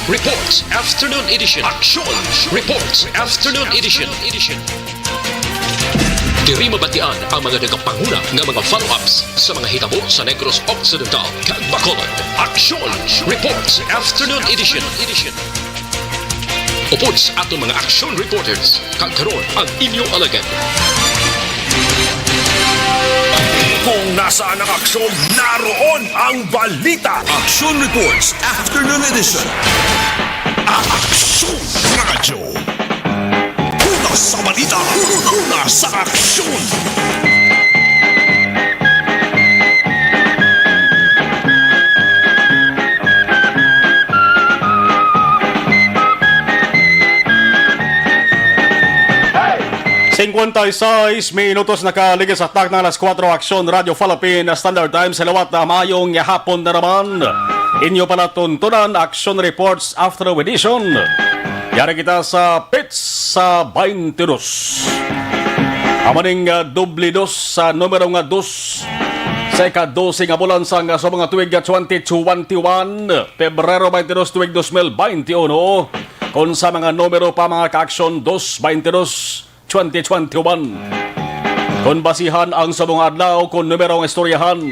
Reports Afternoon Edition. Action Reports Afternoon Edition. Diri mabatian ang mga nagapanguna nga mga follow-ups sa mga hitabo sa Negros Occidental kag Bacolod. Action Reports Afternoon Edition. Upods ato mga action reporters kag karon ang inyong alagad. Kung nasaan ang aksyon, naroon ang balita. Action Reports Afternoon Edition. Aksyon Radyo. Una sa balita, una sa aksyon. Minutos nakaligid sa tak ng alas 4 Aksyon Radio Philippine Standard Time sa lawat na mayong hapon na naman. Inyo pala tuntunan Action Reports After Edition. Yari kita sa Pits sa 22. Amaning doble dos sa numero nga dos sa ika-12 nga bulan sa mga tuig 2021 Pebrero 22 tuig 2021 kung sa mga numero pa mga ka-aksyon 222 2021. Kung basihan ang sa mga adlaw kung numero ang istoryahan,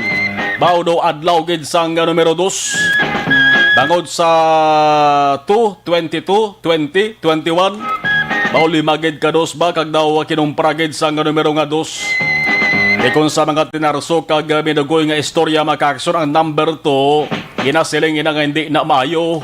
bawdo adlaw gid sang numero 2. Bangod sa 2, 22, 20, 21. Bauli magid ka 2 ba kag daw kinumpra gid sang numero nga 2. E kung sa mga tinarso kag minagoy nga istorya makaaksyon ang number 2, ginasiling ina nga hindi na maayo.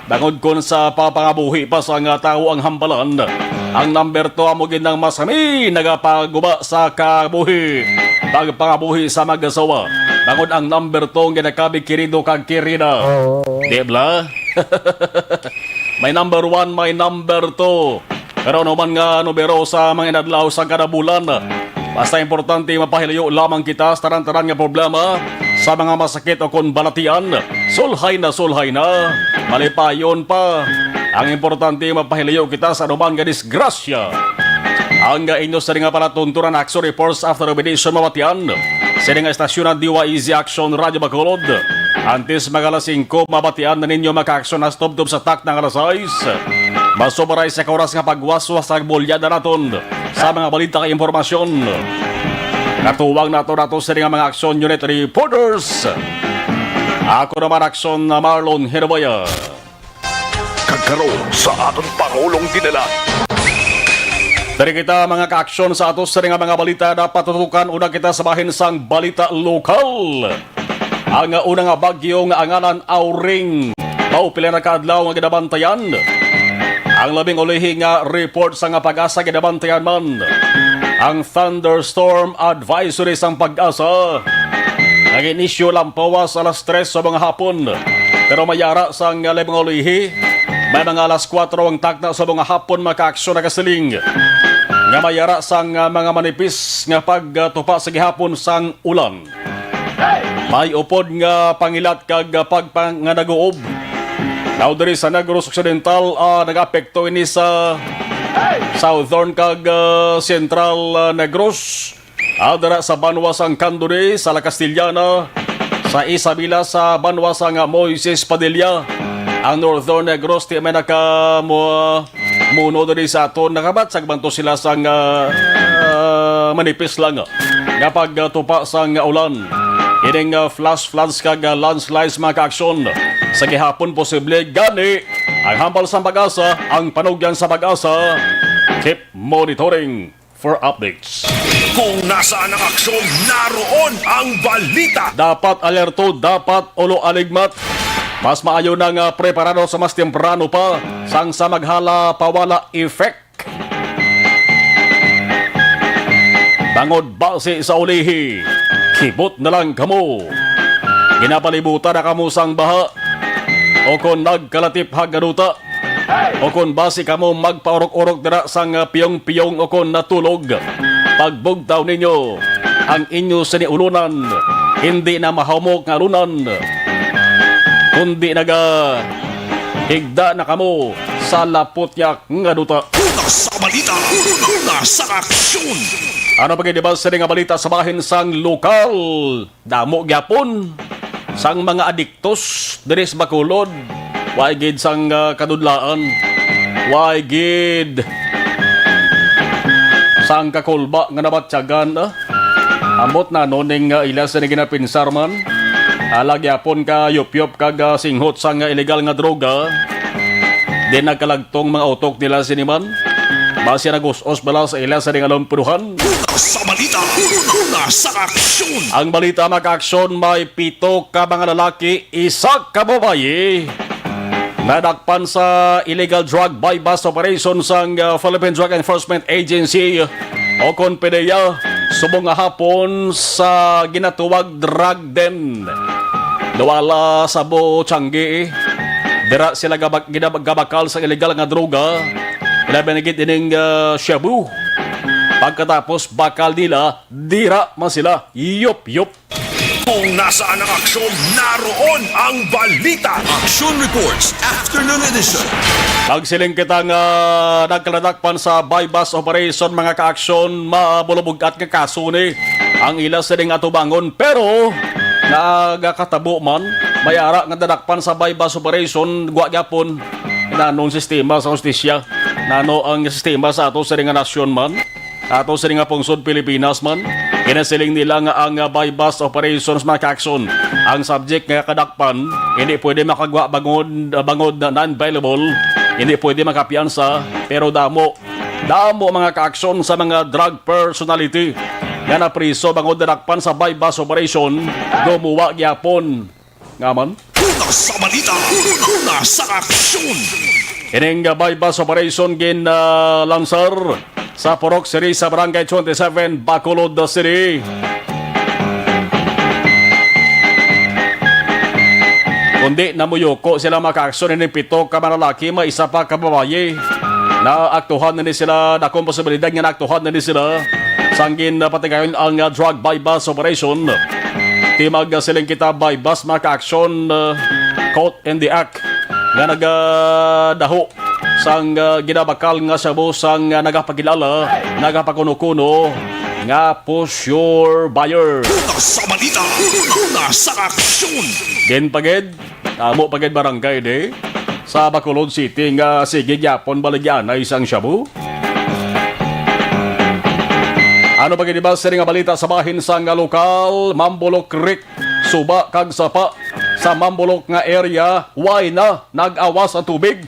Bangod kon sa papangabuhi pa sa nga tao ang hambalan, ang number 2 amo gid nang masami nagapaguba sa kabuhi pagpangabuhi sa mag-asawa. Bangod ang number 2 ginakabi kirido kag kirina. Di bla? May number 1, may number 2. Pero naman nga numero sa mga inadlaw sa kada bulan. Basta importante mapahilayo lamang kita sa taran-taran nga problema sa mga masakit o kon balatian. Sulhay na. Malipayon pa. Ang importante mapahilayo kita sa anuman nga disgrasya. Ang inyo sa nga pala tunturan Action Reports After Edition mabatian. Sa nga estasyon ng DYEZ Action Radio Bacolod. Antes magalas 5 mabatian na ninyo maka-aksyon na stop-top sa tak ng alas 6. Masobaray sa kauras nga pagwaswas sa bulyada naton sa mga balita kay impormasyon. Natuwang nato sa nga mga aksyon unit reporters. Ako naman aksyon na Marlon Herboya. Kagkaroon sa atong Pangulong dinala. Dari kita mga ka-aksyon sa atos sa nga mga balita dapat tutukan una kita sabahin sang balita lokal. Ang unang bagyo nga angalan Auring. Maupila na kaadlaw nga ginabantayan. Ang labing ulihi nga report sa nga pag-asa ginabantayan man. Ang thunderstorm advisory sang pag-asa. Nag-inisyo lampawas alas 3 sa mga hapon. Pero mayara sang labing ulihi. May mga alas 4 ang takna sa mga hapon maka-aksyon na kasiling. Nga mayara sang mga manipis nga pagtupa sa gihapon sang ulan. May upod nga pangilat kag pagpanganagoob. Now diri sa Negros Occidental nag-apekto ini sa Southern kag Central Negros. Dara sa Banwa sang Candore sa La Castillana, sa Isabela sa Banwa sang Moises Padilla. Ang Northern Negros ti may muno diri sa aton nakabatsag banto sila sang manipis lang nga pagtupa sang ulan. Ining flash floods kag landslides mga ka-aksyon. Sa gihapon posible gani ang hambal sa pag-asa, ang panugyan sa pag-asa. Keep monitoring for updates. Kung nasaan ang aksyon, naroon ang balita. Dapat alerto, dapat ulo aligmat. Mas maayo nang preparado sa mas temprano pa sang sa maghala pawala effect. Bangod base sa ulihi, kibot na lang kamo. Ginapalibutan na kamo sang baha. O kung nagkalatip hagaduta. O kung base kamo magpaurok-urok dira sang piyong-piyong o kung natulog. Pagbugtaw ninyo ang inyo siniulunan. Hindi na mahamok nga lunan. Kundi naga higda na kamo sa lapotyak nga duta. Una sa balita, una sa aksyon. Ano pagkidibal sa nga balita sa bahin sang lokal? Damo gyapon sang mga adiktos diri sa Bacolod. Why gid sang kadudlaan. Why gid sang kakulba nga nabatyagan. Amot na noning ilas na ginapinsar man. Alagyapon ka yup-yup kag singhot sang illegal nga droga. Di nagkalagtong mga utok nila siniman. Base nag-us-os bala sa ilas na alampuruhan. Sa balita, una sa aksyon. Ang balita mag-aksyon may 7 ka mga lalaki, 1 ka babae. Nadakpan sa illegal drug buy-bust operation sang Philippine Drug Enforcement Agency o Conpedia subong nga hapon sa ginatuwag drug den. Nawala sa Changi. Dira sila gabakal sa illegal nga droga. Ilabanagit ining shabu. Pagkatapos bakal nila, dira man sila. Yup-yup. Kung nasaan ang aksyon, naroon ang balita. Action Reports Afternoon Edition. Nagsiling kita nga nagkaladakpan sa buy-bust operation mga ka-aksyon mabulubugat nga kaso ni ang ilas sining atubangon pero nagakatabo man mayara nga dadakpan sa buy-bust operation gwa gyapon nanong sistema sa hustisya nano ang sistema sa ato sining nasyon man ato sining pungsod Pilipinas man kinasiling nila nga ang buy-bust operations mga ka-aksyon ang subject nga kadakpan hindi pwede makagwa bangod na non-bailable. Hindi pwede makapiyansa pero damo mga ka-aksyon sa mga drug personality nga napriso bangod nadakpan sa buy-bust operation gumuwa gyapon ngaman. Una sa balita, una sa aksyon. Ining buy-bust operation lansar sa Purok City sa Barangay 27 Bacolod City. Kundi namuyoko sila maka-aksyon ng 7 ka mga lalaki, may 1 pa ka babae. Naaktuhan na ni sila, nakong posibilidad nga naaktuhan na ni sila. Sanggin na patigayon ang drug buy-bust operation. Timag siling kita buy-bust maka-aksyon caught in the act. Nga nagdaho sang ginabakal nga sabo sang nagapagilala, nagapakuno-kuno nga push your buyer. Una sa balita, una sa aksyon. Din pagid, amo pagid barangay de sa Bacolod City nga sige gyapon baligyan ay isang shabu. Ano pagid ba sa nga balita sa bahin sang lokal Mambulok Creek, suba kag sapa sa Mambulok nga area, why na nag-awas ang tubig.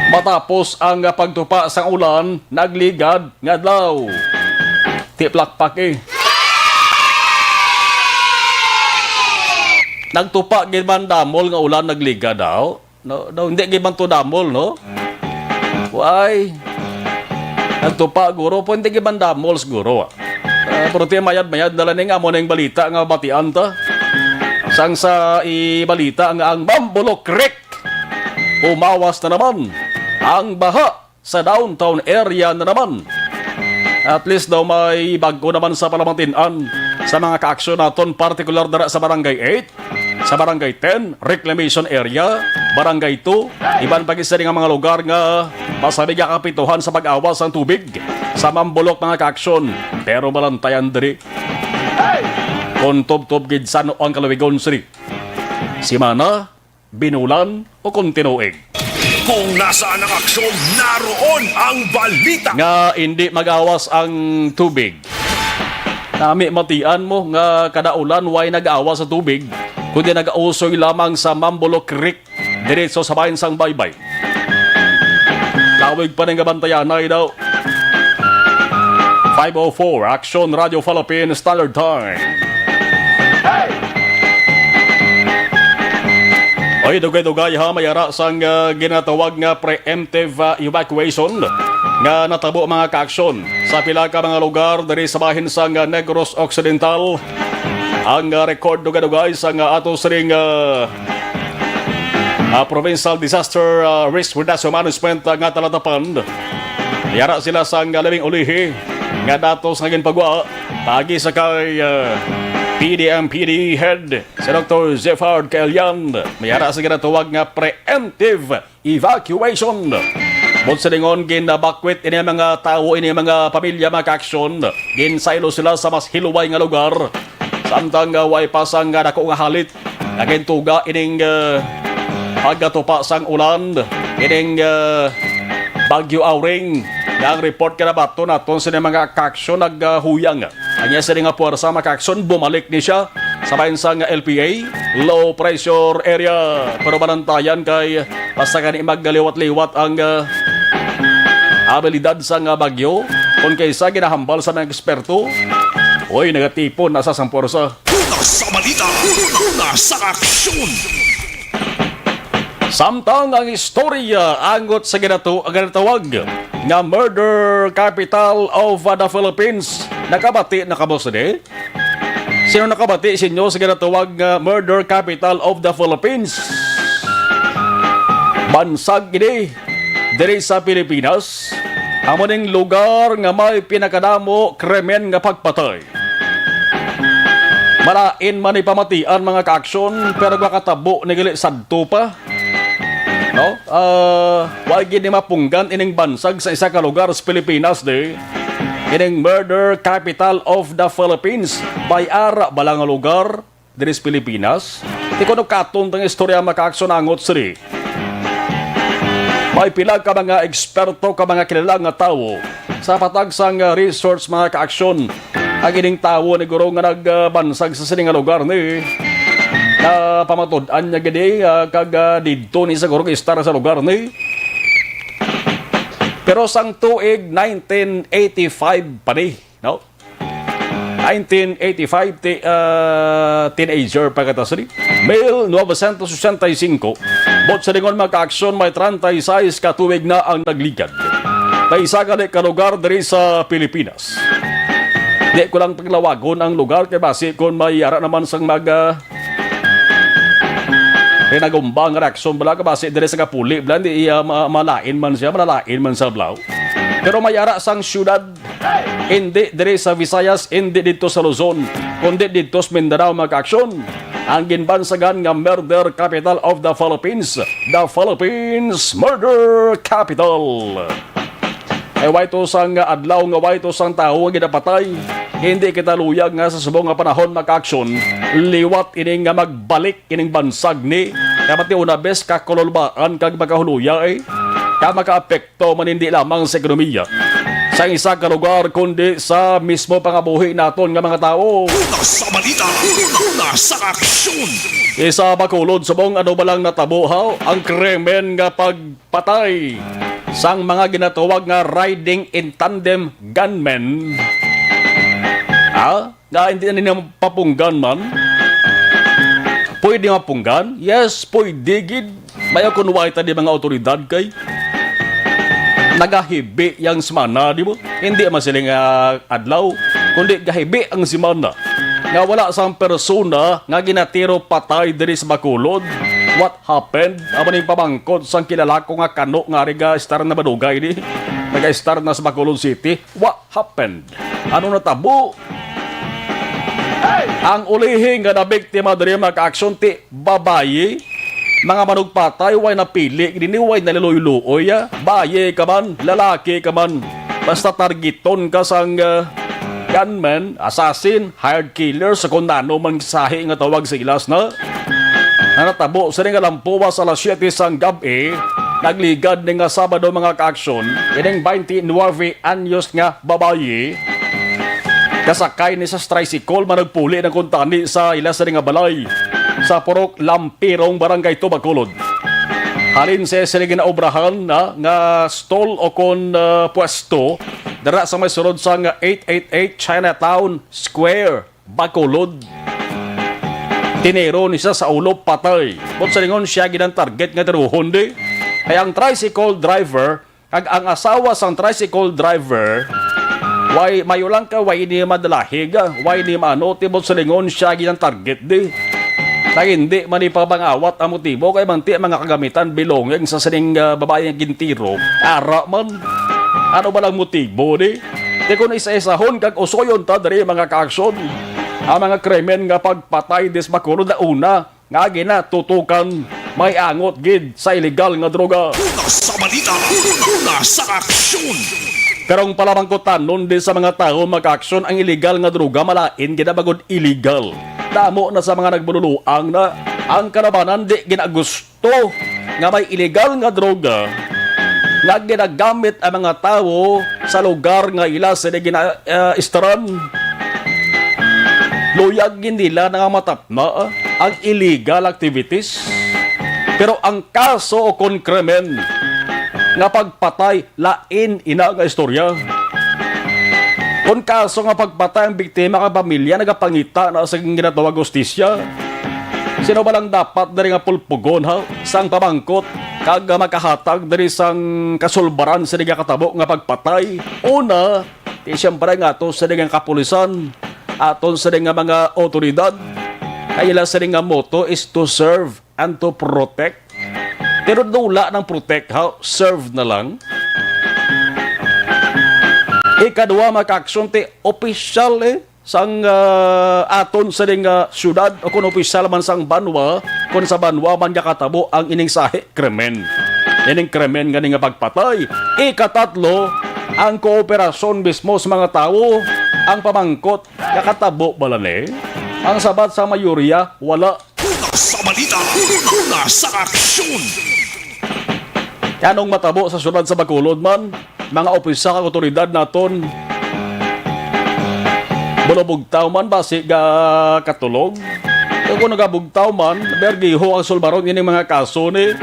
Matapos ang pagtupa sa ulan, nagligad nga daw. Tiplakpak Nagtupa gid man damol nga ulan nagliga daw. No, hindi gid man to damol no. Why? Nagtupa guro po hindi gid man damol siguro. Pero ti mayad dala ning amo ning balita nga batian ta. Sang sa ibalita nga ang Mambulok Creek umawas na naman. Ang baha sa downtown area na naman. At least daw may bago naman sa palamantinan sa mga ka-aksyon naton, partikular dara sa Barangay 8, sa Barangay 10, Reclamation Area, Barangay 2, iban pag-isa rin ang mga lugar nga masabi nga kapituhan sa pag-awas ng tubig sa Mambulok mga ka-aksyon. Pero malantayan diri. Kung tob-tob gid sano ang Kalawigon City. Simana, binulan o kontinuig. Kung nasaan ang aksyon, naroon ang balita. Nga hindi mag-awas ang tubig. Nami matian mo nga kada ulan way nag-awas sa tubig kundi nag-ausoy lamang sa Mambulok Creek diretso sa bayan sang Baybay. Tawag pa ng gabantayanay daw. 5:04 Action Radio Philippine Standard Time. Ay, dugay-dugay ha, mayara sang ginatawag nga preemptive evacuation nga natabo mga ka-aksyon sa pila ka mga lugar dari sa bahin sang Negros Occidental. Ang record dugay-dugay sang ato siring Provincial Disaster Risk Reduction Management nga talatapan. Mayara sila sang labing ulihi nga datos nga ginpagwa tagi sa kay PDMPD Head si Dr. Zephard Kaelian. Mayara sa ginatawag nga preemptive evacuation. Bot sa lingon, ginabakwit ini mga tao, ini mga pamilya, mga ka-aksyon. Ginsaylo sila sa mas hiluway nga lugar. Samtang way pasang dako nga halit. Nagintuga ining pagkatupa sang ulan, ining Bagyo Auring. Ang report ka na ba ito natin sa mga kaaksyon naghuyang. Anya sa nga puwersa makaaksyon, bumalik ni siya sa bansang LPA, low pressure area. Pero banantayan kay basta ka ni maggaliwat-liwat ang abilidad sa bagyo. Kung kaysa ginahambal sa mga eksperto, uy, nagatipon nasa sang puwersa. Una sa balita, una sa aksyon. Samtang ang istorya angot sa ginatawag nga murder capital of the Philippines. Nakabati na kabos ni? Sino nakabati sa inyo sa ginatawag nga murder capital of the Philippines? Bansag ini diri sa Pilipinas. Amo ning lugar nga may pinakadamo krimen nga pagpatay. Malain man ipamatian mga kaaksyon pero makatabo ni gali sadto pa. No? Wag gini mapunggan ining bansag sa isa ka lugar sa Pilipinas de. Ining murder capital of the Philippines. Bayara balang nga lugar diri sa Pilipinas. Di ko katon tang istorya makaaksyon angot siri. May pila ka mga eksperto ka mga kilalang nga tawo sa patag sang research mga kaaksyon. Ang ining tawo ni guro nga nagbansag sa sining nga lugar ni na pamatud-an niya gini kag didto ni siguro istar sa lugar ni. Pero sang tuig 1985 pa ni, no? 1985 teenager pa kata sari. Male 965. Bot sa lingon magka-aksyon may 36 ka tuig na ang nagligad. Kay isa ka lugar diri sa Pilipinas. Di ko lang paglawagon ang lugar kay base kung may ara naman sang pinagumbang reaksyon bala ka base dire sa kapuli bala di malain man siya malalain man sa blaw. Pero may ara sang syudad hindi dire sa Visayas, hindi dito sa Luzon, kundi dito sa Mindanao magka-aksyon. Ang ginbansagan nga murder capital of the Philippines, the Philippines murder capital. Way to sang adlaw nga way to sang tao nga ginapatay. Hindi kita luyag nga sa subong nga panahon magka-aksyon. Liwat ining nga magbalik ining bansag ni. Kapati una bes kakololbaan kag magkahuluya ka makaapekto man hindi lamang sa ekonomiya. Sa isa ka lugar kundi sa mismo pangabuhi naton nga mga tao. Una sa balita, una sa aksyon. Isa Bacolod subong ano balang natabuhaw ang krimen nga pagpatay sang mga ginatawag nga riding in tandem gunmen. Nga hindi na nila papunggan man. Pwede mapunggan? Yes, pwede gid. Maya kunway ta di mga otoridad kay nagahibi yang semana, di mo? Hindi masiling adlaw, kundi gahibi ang semana. Nga wala sang persona nga ginatiro patay diri sa Bacolod. What happened? Amo ning pamangkod sang kilala ko nga kano nga riga star na badugay ni. Naga-star na sa Bacolod City. What happened? Ano natabo? Ang ulihin nga nabiktima diri magka-aksyon ti babayi. Mga manugpatay, way napili, hindi way naliluy-luoy, baye ka man, lalaki ka man. Basta targeton ka sang gunman, assassin, hired killer, sa kung nano man sahi nga tawag sa ilas na. Natabo sa nga lampuwa sa alas 7 sang gabi, nagligad nga Sabado mga ka-aksyon, ining 29 anyos nga babaye, kasakay ni sa tricycle managpuli ng kuntani sa ilas nga balay sa Purok Lampirong Barangay Bacolod. Halin sa ginaubrahan nga stall o kon pwesto dara sa may surod sa 888 Chinatown Square, Bacolod. Tinero ni siya sa ulo patay. Kung sa lingon siya ginang target nga tiruhon di. Ay ang tricycle driver kag ang asawa sang tricycle driver way mayulang ka way ni madalahig way ni maano tibot sa lingon siya ginang target di. Na hindi man ipabangawat ang motibo kay manti mga kagamitan belonging sa sining babae nga gintiro. Ara man. Ano ba lang motibo ni? Di ko na isa-isahon kag usoyon ta dari mga kaaksyon. Ang mga krimen nga pagpatay des Bacolod na una nga ginatutukan may angot gid sa illegal nga droga. Una sa balita, una sa aksyon. Karong palamangkotan nun din sa mga tao mag-aksyon ang illegal nga droga malain ginabagod illegal. Damo na sa mga nagbululuang na ang kalabanan di ginagusto nga may illegal nga droga nga ginagamit ang mga tao sa lugar nga ila sa gina-istaran. Luyagin nila nga matapna ang illegal activities. Pero ang kaso o konkremen nga pagpatay lain ina nga istorya. Kung kaso nga pagpatay ang biktima nga pamilya nagapangita na sa ginatawag hustisya, sino ba lang dapat dari nga pulpugon ha sang pamangkot kag makahatag dari sang kasulbaran sa diga katabo nga pagpatay? Una, di siyempre nga to sa digang kapulisan aton sa nga mga otoridad. Kaya sa nga motto is to serve and to protect. Pero dula ng protect ha, serve na lang. Ikadua, maka-aksyon ti opisyal sang aton sa nga syudad o kung opisyal man sang banwa, kung sa banwa man katabo ang ining sahi krimen. Ining krimen nga nga pagpatay. Ikatatlo, ang kooperasyon mismo sa mga tao, ang pamangkot kakatabo balane. Ang sabat sa mayurya, wala. Una sa balita, una sa aksyon. Yanong matabo sa syudad sa Bacolod man, mga opisyal kag otoridad naton, bulabugtaw man basi ga katulog. Kung nagabugtaw man, bergiho ang sulbaron ining mga kaso ni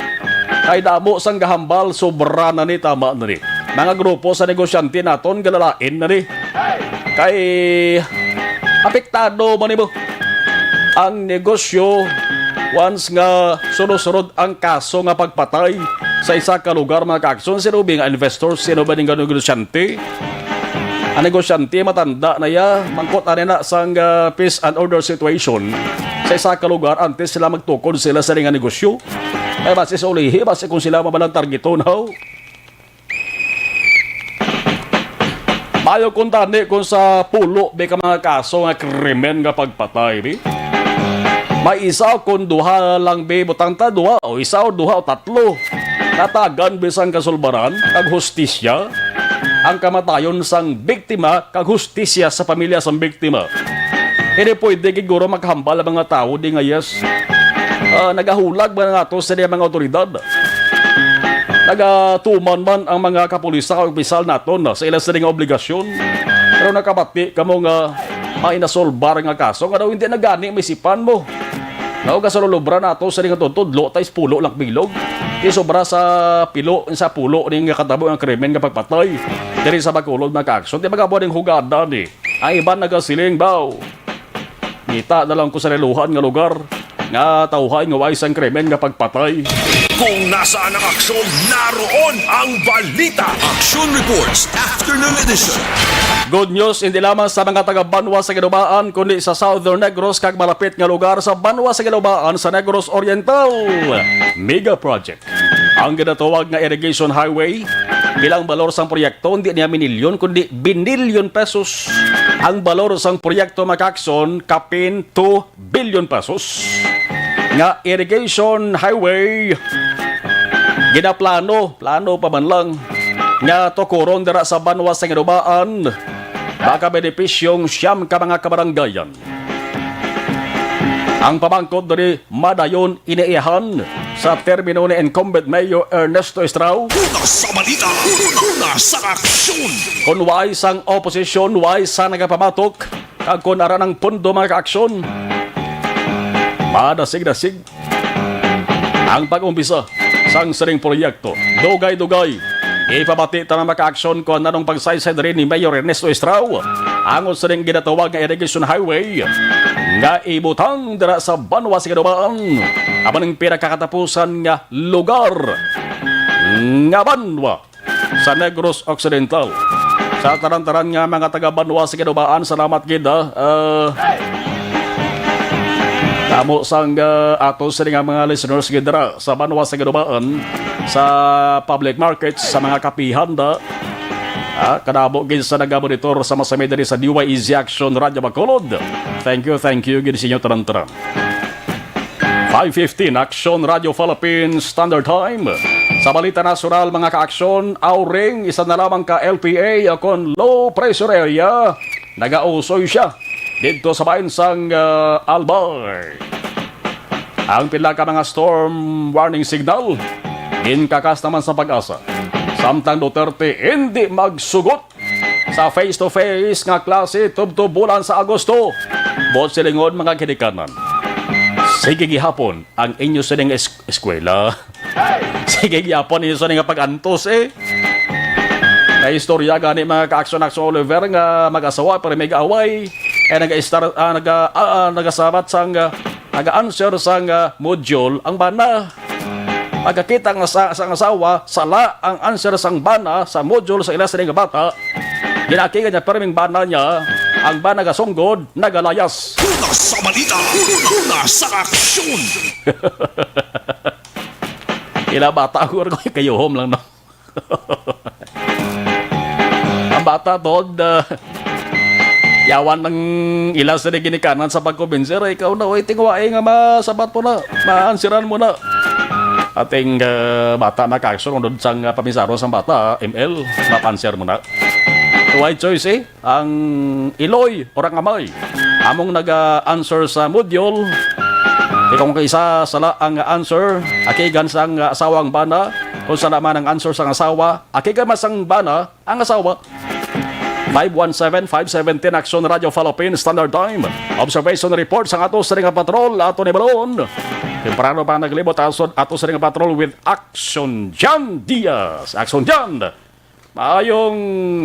ay damo sang gahambal sobra na ni tama na ni. Mga grupo sa negosyante naton galalain na ni. Kay apektado man mo ang negosyo once nga sunod-sunod ang kaso nga pagpatay sa isa ka lugar mga ka-aksyon. Sino ba nga investor? Sino ba nga negosyante? Ang negosyante matanda na ya, mangkot na sang peace and order situation sa isa ka lugar antes sila magtukod sila sa nga negosyo. Ay basi sa ulihi, basi kung sila mabalang targeton how. Mayo kung tani kung sa pulo be ka mga kaso nga krimen nga pagpatay be. May isa kung duha lang be butang ta duha o isa o duha o tatlo. Natagan bisang kasulbaran kag hustisya ang kamatayon sang biktima kag hustisya sa pamilya sang biktima. Hindi pwede siguro maghambal ang mga tao di ngayas. Nagahulag ba nga to sa mga otoridad? Nagatuman man ang mga kapulisa kag opisyal naton sa ilang sa nga obligasyon. Pero nakabati kamo nga mainasolbar nga kaso nga daw hindi nagani ang isipan mo. Naw kasalulubra nato sa nga tudlo tayo pulo lang bilog. Di sobra sa pulo ning katabo ang krimen nga pagpatay. Diri sa Bacolod mga ka-aksyon, di magabo ning hugada ni. Ang iban nagasiling baw. Ngita na lang ko sa reluhan nga lugar nga tawhay nga wais ang krimen nga pagpatay. Kung nasaan ang aksyon, naroon ang balita. Action Reports Afternoon Edition. Good news hindi lamang sa mga taga Banwa sa Ginubaan kundi sa Southern Negros kag malapit nga lugar sa Banwa sa Ginubaan sa Negros Oriental. Mega project. Ang ginatawag nga irrigation highway, bilang balor sang proyekto hindi niya minilyon kundi binilyon pesos. Ang balor sang proyekto makakson kapin 2 billion pesos. Nga irrigation highway ginaplano pa man lang nga tukuron dira sa Banwa sa Ginubaan baka benepisyong siyam ka mga kabaranggayan. Ang pamangkot dari madayon iniihan sa termino ni incumbent Mayor Ernesto Estrao. Una sa balita, una sa aksyon. Kung wais ang oposisyon, wais sa nagapamatok kag kung aran ang pundo mga kaaksyon, madasig-dasig ang pag-umpisa sang saring proyekto. Dugay-dugay ipabati ta na maka-aksyon ko anong pagsaysay rin ni Mayor Ernesto Estrao ang saring ginatawag nga irrigation highway nga ibutang dira sa Banwa sa Ginubaan aban ang pinakakatapusan nga lugar nga Banwa sa Negros Occidental. Sa taran-taran nga mga taga Banwa sa Ginubaan, salamat gida Tamo sang ato sa mga listeners gidra sa Banwa sa Ginubaan sa public markets sa mga kapihanda. Kadabo gid sa nagamonitor sa masamay diri sa DYEZ Action Radio Bacolod. Thank you gid sa inyo taran-taran. 5:15 Action Radio Philippines Standard Time. Sa balita nasyonal mga ka-aksyon, auring isa na lamang ka LPA akon low pressure area. Nagausoy siya dito sa bayan sang Albay. Ang pila ka mga storm warning signal ginkakas naman sa Pag-asa. Samtang Duterte hindi magsugot sa face-to-face nga klase tubtubulan sa Agosto. Bot silingon mga kinikanan. Sige gihapon ang inyo sining eskwela. Sige gihapon inyo sining pag-antos na istorya gani mga ka-aksyon-aksyon Oliver nga mag-asawa pero may away nagasabat sang naga-answer sang module ang bana. Pagkakita nga sang asawa sala ang answer sang bana sa module sa ila sining bata. Ginakigan niya pero bana niya ang bana gasunggod nagalayas. Una sa balita, una sa aksyon. Ila bata ko kayo home lang no. Ang bata tod yawan ng ila sa ginikanan sa pagkumbinser ikaw na oy tingwae nga masabat mo na maansiran mo na. Ating bata na ka-aksyon doon sang pamisaro sang bata ML mapanser mo na. White choice ang Iloy orang amay among naga-answer sa module. Ikong kaisa sala ang answer akigan sang asawang bana kung sala man ang answer sang asawa akigan masang bana ang asawa. 517-5710 Aksyon Radio Philippines Standard Time. Observation report sang ato sa ring patrol ato ni Balon. Temprano pa naglibot ato sa ring patrol with Action Jan Diaz. Action Jan. Maayong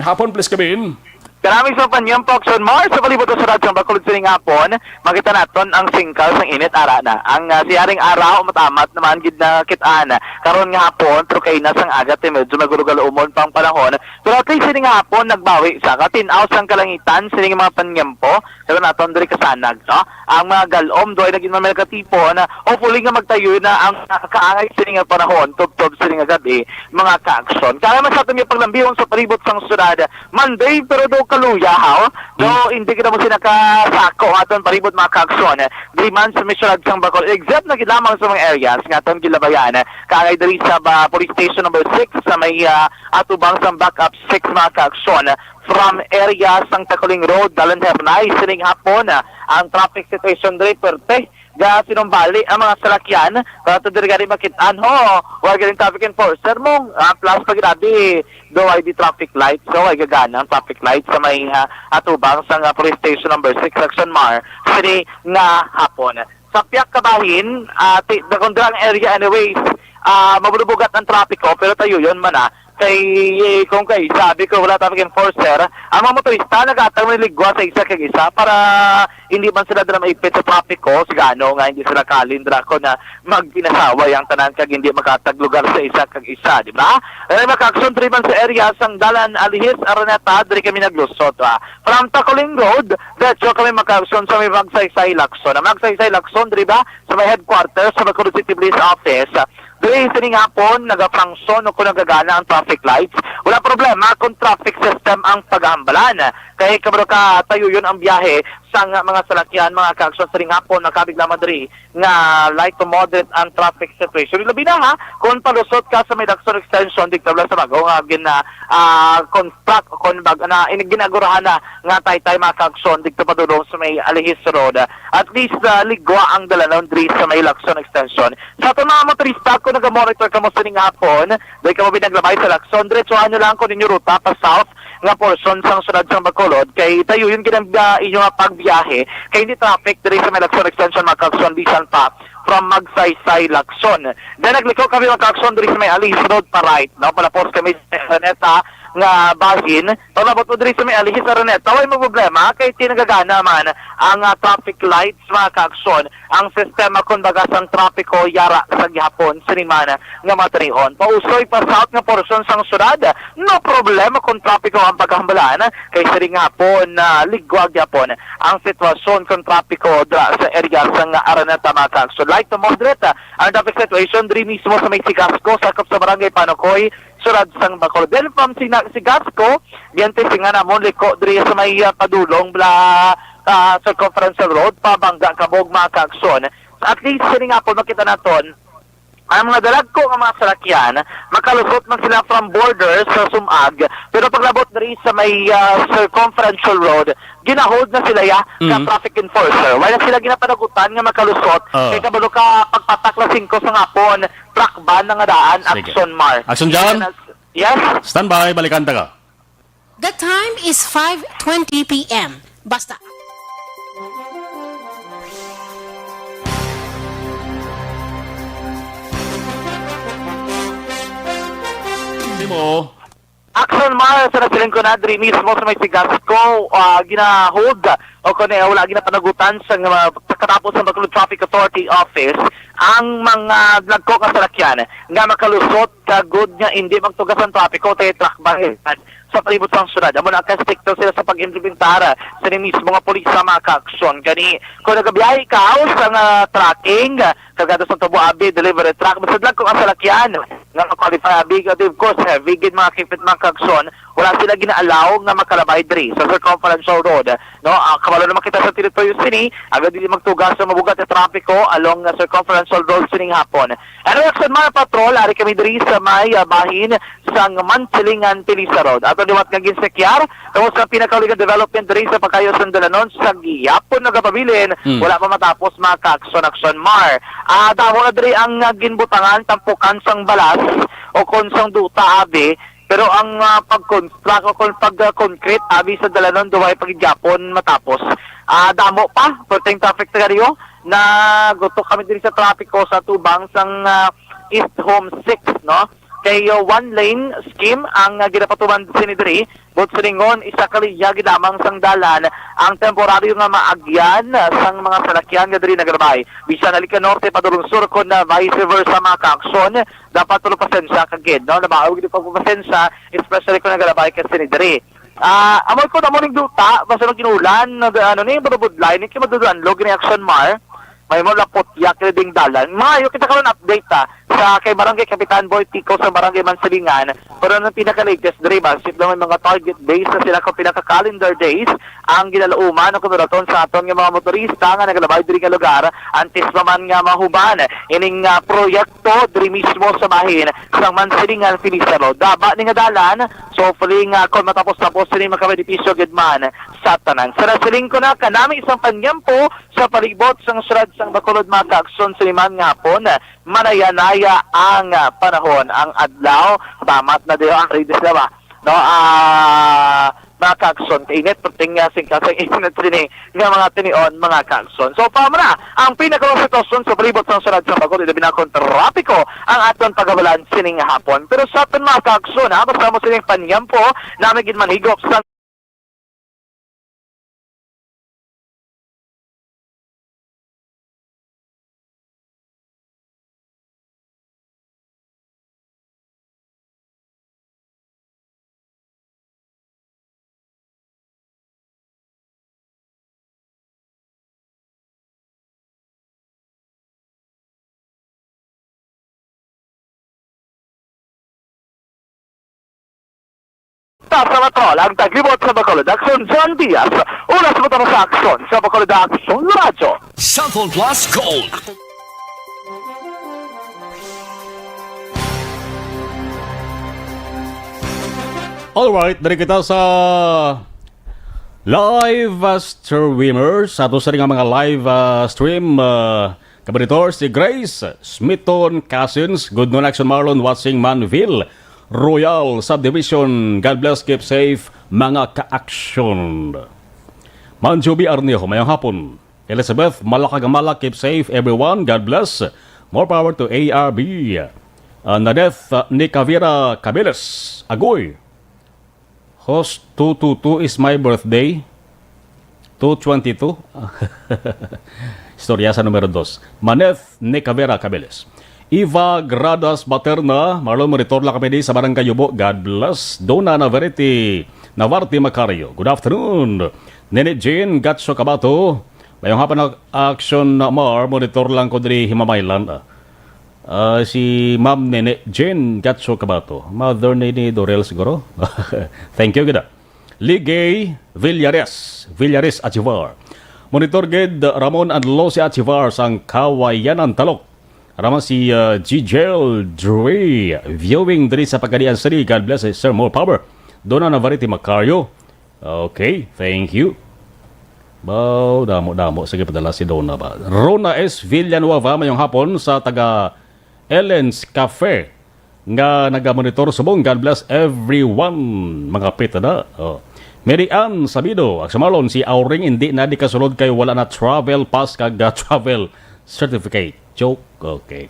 hapon please Kevin. Karaming sa panyang Action Mars sa palibot sa radyong Bacolod sining hapon, makita naton ang singkal sang init ara na. Ang siyaring araw matamat naman gid na kitaan. Karon nga hapon pero kay na sang agat medyo magurugal umon pang panahon. Pero at least sining hapon nagbawi sa katinaw sang kalangitan sining mga panyempo. Karon naton diri kasanag, no? Ang mga galom doy naging mamel ka tipo na hopefully nga magtayo na ang kaangay sining panahon tubtob sining gabi mga ka-aksyon. Kaya man sa aton yung paglambihon sa palibot sang syudad Monday pero do kaluya ha. Do hindi kita mo sinakasako aton palibot mga ka-aksyon. 3 months sa Mission sang Bacol except na lamang sa mga areas nga aton gilabayan. Kaangay diri sa police station number 6 sa may atubang sang backup 6 mga ka-aksyon. From area sang Tacoling Road, Dalan Hernay, sining hapon, ang traffic situation diri perte. Ga sinumbali ang mga salakyan, para ito diri gani makitaan ho, wag galing traffic enforcer mo, plus pagirabi, do ay di traffic lights, so ay gagana ang traffic lights sa may atubang sang police station number 6, Action Mar, sini nga hapon. Sa Piak Kabahin, dakondrang area anyways, mabubugat ang trapiko, pero tayo yun man kung sabi ko wala traffic enforcer, ang mga motorista nagatang niligwa sa isa kag isa para hindi man sila dala maipit sa trapiko, sigano nga hindi sila kalindra ko na magpinasawa yung tanan kag hindi makataglugar sa isa kag isa, di ba? Ay maka-action 3 man sa area sang Dalan Alihis Araneta, diri kami naglusot. From Tacoling Road, diretso kami maka-action sa may Magsaysay Lacson. Ang Magsaysay Lacson, di ba? Sa may headquarters sa Bacolod City Police Office. Dili sining hapon nagafunction o kung nagagana ang traffic lights. Wala problema kung traffic system ang paghambalan. Kaya kabro ka tayo yun ang biyahe sa mga salakyan, mga ka-aksyon sining hapon nakabigla madri nga light to moderate ang traffic situation. Labi na ha, kung palusot ka sa may Lacson Extension, digtabla sa bago nga construct o kung ginagurahan na nga tay mga ka-aksyon, digtapadulong sa may Alihis Road. At least ligwa ang dalanon diri sa may Lacson Extension. Sa ito mga motorista, kung nag-monitor ka mo sining hapon, dahil ka mo binaglabay sa Lacson, diretsuhan nyo lang kung ninyo ruta pa south nga portion sang sunod sang Bacolod, kay tayo yun inyong pagbiyahe, kay hindi traffic diri sa may Lacson Extension mga ka-aksyon, bisan pa from Magsaysay Lacson. Then nagliko kami mga ka-aksyon diri sa may Alihis Road pa right, no? Palapos kami sa Araneta nga bahin, palabot mo diri sa may Alihis Araneta, way mo problema, kay tinagagana man ang traffic lights mga ka-aksyon, ang sistema kumbaga sang trapiko yara sa gihapon sinimana nga matrihon. Pausoy pa south nga portion sang syudad, no problema kung trapiko ang pagkahambalan, kay siring hapon na ligwag gihapon ang sitwasyon kung trapiko sa area sang Araneta mga ka-aksyon. Light to moderate ang traffic situation diri mismo sa may Sigasco, sakop sa barangay Panokoy, syudad sang Bacolod. Then from Sigasco, diante singa namon liko diri sa may padulong Circumferential Road, pabangga kabog mga ka-aksyon. At least sining hapon makita naton ang mga dalagko nga mga salakyan, makalusot man sila from borders sa Sumag, pero paglabot diri sa may Circumferential Road, ginahold na sila ka traffic enforcer. Wala sila ginapanagutan nga makalusot. Kaya kabalo ka pagpatak la 5 sa ngapon, truck ban na nga daan, Sige. Action Mar. Action John? Yes? Standby, balikan ta ka. The time is 5:20 p.m. Basta. Hindi mo. Action Mar, sa nasiling ko na, diri mismo sa may Sigasco, gina-hold o kung wala ginapanagutan sa katapos ng Bacolod Traffic Authority Office ang mga nagko kasalakyan nga makalusot kagud nga hindi magtugas ang trapiko tayo truck bahil sa palibot ng syudad. Amo na kastikto sila sa pag-implementar sa ni mismo nga pulis sa mga ka-aksyon. Gani, kung nagabiyahe ka sa tracking, kagado sa Tubo Abi, delivery truck, masadlag kung asalakyan nga makwalify Abi, of course, heavy gid mga kipit mga ka-aksyon, wala sila ginaalaw nga makalabay diri sa circumferential road. No, kabalo naman kita sa teritoryo sini, agad dili magtugas sa mabugat na trapiko along circumferential road sining hapon. Ano action mga patrol, ari kami diri sa may bahin sa Mansilingan, Pilisa Road. Ato diwat nga ginsekyar, tapos sa pinakauligan development diri sa Pagayos ng Dalanon sa giyapon nagapabilin, wala pa matapos mga ka-action Mar. Damo na diri ang ginbutangan, tampukan sang balas o konsang duta Abi, pero ang pag-construct o pag-concrete abi sa Dalanon duway pagigyapon matapos. Damo pa, perteng traffic tayo na gutok kami diri sa trapiko sa tubang sang East Home 6, no? Kay one lane scheme ang ginapatuman sinidiri, but siningon isa kaliya gidamang sang dalan ang temporaryo nga maagyan sang mga salakyan nga diri nagrabay. Bisan alika norte padulong sur kon na vice versa mga ka-aksyon, dapat tulo pasensya kagid, no? Nabaog gid pa pasensya, especially kung nagrabay ka sinidiri. Amoy ko na mo ning duta, basta nang ginulan, ano ni budbudlay ni kay madudanlog ni Action Mar. May mo lapot yak ding dalan. Maayo kita karon update sa kay Barangay Kapitan Boy Tico sa Barangay Mansilingan. Pero ang pinaka-latest diri ba, sip lang may mga target days na sila kung pinaka-calendar days ang ginalauman ng kumulaton sa aton nga mga motorista nga nagalabay diri nga lugar antes naman nga mahuban ining proyekto diri mismo sa bahin sa Mansilingan, Pilisa Road. Daba ni nga dalan, so hopefully nga kung matapos-tapos ni makabenepisyo gid man sa tanan. Sa nasiling ko na kanami isang panyampo sa palibot sang syudad sang Bacolod mga ka-aksyon sa liman nga hapon, manayanaya ang panahon, ang adlaw, tamat na diyo ang redes na ba? No, mga ka-aksyon, kainit, perting singkasang init rin nga mga tinion, mga ka-aksyon. So, pamana, ang pinakawang sitwasyon sa palibot sang syudad sa Bacolod, ito binakon trapiko ang aton pagawalan sining hapon. Pero sa aton mga ka-aksyon, basta mo sining panyampo, namin ginmanhigop sa sa patrol, ang taglibot sa Bacolod Action, John Diaz, una sa matang sa aksyon sa Bacolod Action Radyo. Cellphone Plus Gold. Alright, dari kita sa live streamers. Ato sa rin mga live stream kabanitor si Grace Smithon Cousins, Good Noon Action Marlon, watching Manville Royal Subdivision. God bless, keep safe mga ka-action. Manjubi Arnejo, mayang hapon. Elizabeth Malakagamala, keep safe everyone, God bless. More power to ARB. Nadeth Nicavira Cabeles Agoy, host 222 is my birthday. 222 Istorya sa numero 2. Maneth Nicavera Cabeles. Eva Gradas Baterna, Marlon Moritorla kami di sa Barangay Yubo, God bless. Dona Navarrete Macario, good afternoon. Nene Jane Gatso Kabato, mayong hapa na action na Mar, monitor lang ko diri Himamaylan. Si Ma'am Nene Jane Gatso Kabato, Mother Nene Dorel siguro. Thank you, gida. Ligay Villares Achivar. Monitor gid Ramon Anlosi Achivar sang Kawayanan Talok. Raman si Gigel Dre, viewing diri sa Pagadian City. God bless, sir, more power. Dona Navarrete Macario. Okay, thank you. Bao, damo-damo. Sige, padala si Donna ba? Rona S. Villanueva, mayong hapon sa taga Ellen's Cafe nga nagamonitor subong. God bless everyone, mga pita na. Oh. Mary Ann Sabido, aksamalon si Auring hindi na di kasulod kay wala na travel pass kag travel certificate. Joke, okay.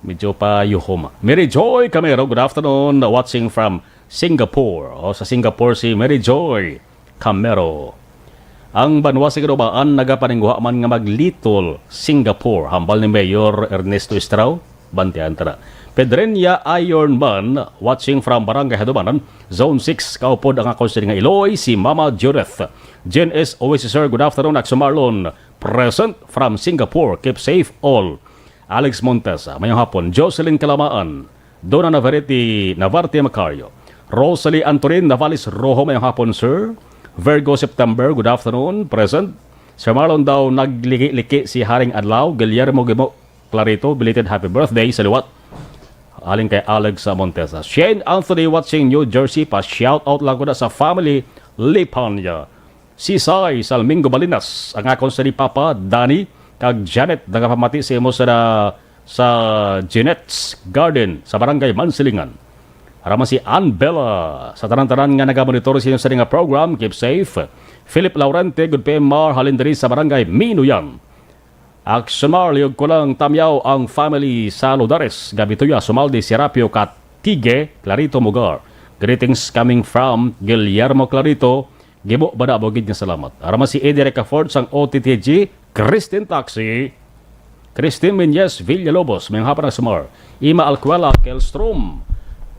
Medyo pa yuhoma. Mary Joy Camero, good afternoon, watching from Singapore. O, sa Singapore si Mary Joy Camero. Ang banwa sa kinubaan, nagapaningguha man nga maglitol Singapore. Hambal ni Mayor Ernesto Estrao, bantian tara. Pedrenia Ironman, watching from Barangay Hadumanan, Zone 6, kaupod ang ako sa nga Iloy, si Mama Judith. Jen S. Oasis, sir, good afternoon, Aksumarlon, present from Singapore, keep safe all. Alex Montesa, mayong hapon, Jocelyn Kalamaan, Donna Navarrete Macario, Rosalie Antonin Navalis Rojo, mayong hapon, sir. Virgo September, good afternoon, present. Sir Marlon daw nagliki-liki si Haring Adlaw, Guillermo Gimo Clarito, belated happy birthday sa liwat. Aling kay Alex Montesa. Shane Anthony watching New Jersey, pa shout out lang ko na sa family Lipanya. Sisay Salmingo Balinas, ang akong sa ni Papa Danny kag Janet nagapamati sa imo sa Jeanette's Garden sa Barangay Mansilingan. Arama si Ann Bella sa tanan-tanan nga nagamonitor sa inyo sa nga program. Keep safe. Philip Laurente, good PM halindari sa Barangay Minuyan. Aksyonar, liyog ko lang tamyaw ang family sa Lodares. Gabituya, Sumaldi, Serapio, Katige, Clarito Mugar. Greetings coming from Guillermo Clarito. Gibo bada bogid nga salamat. Arama si Eddie Recafort sang OTTG, Christine Taxi, Christine Menyes Villalobos, may hapon na sumar. Ima Alcuela, Kelstrom.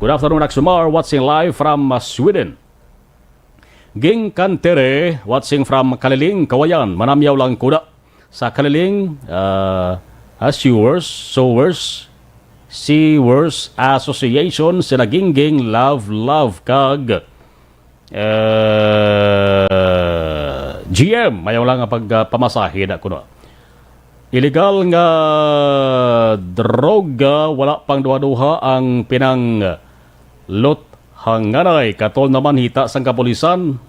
Good afternoon, Aksumar, watching live from Sweden. Ging Kantere, watching from Kaliling, Kawayan. Manamyaw lang kuda sa Kaliling, Sewers Association, sila Gingging, Love, kag GM, mayaw lang ang pagpamasahe na kuno. Illegal nga droga, wala pang duha-duha ang pinang lot hanganay. Katol naman hita sang kapulisan.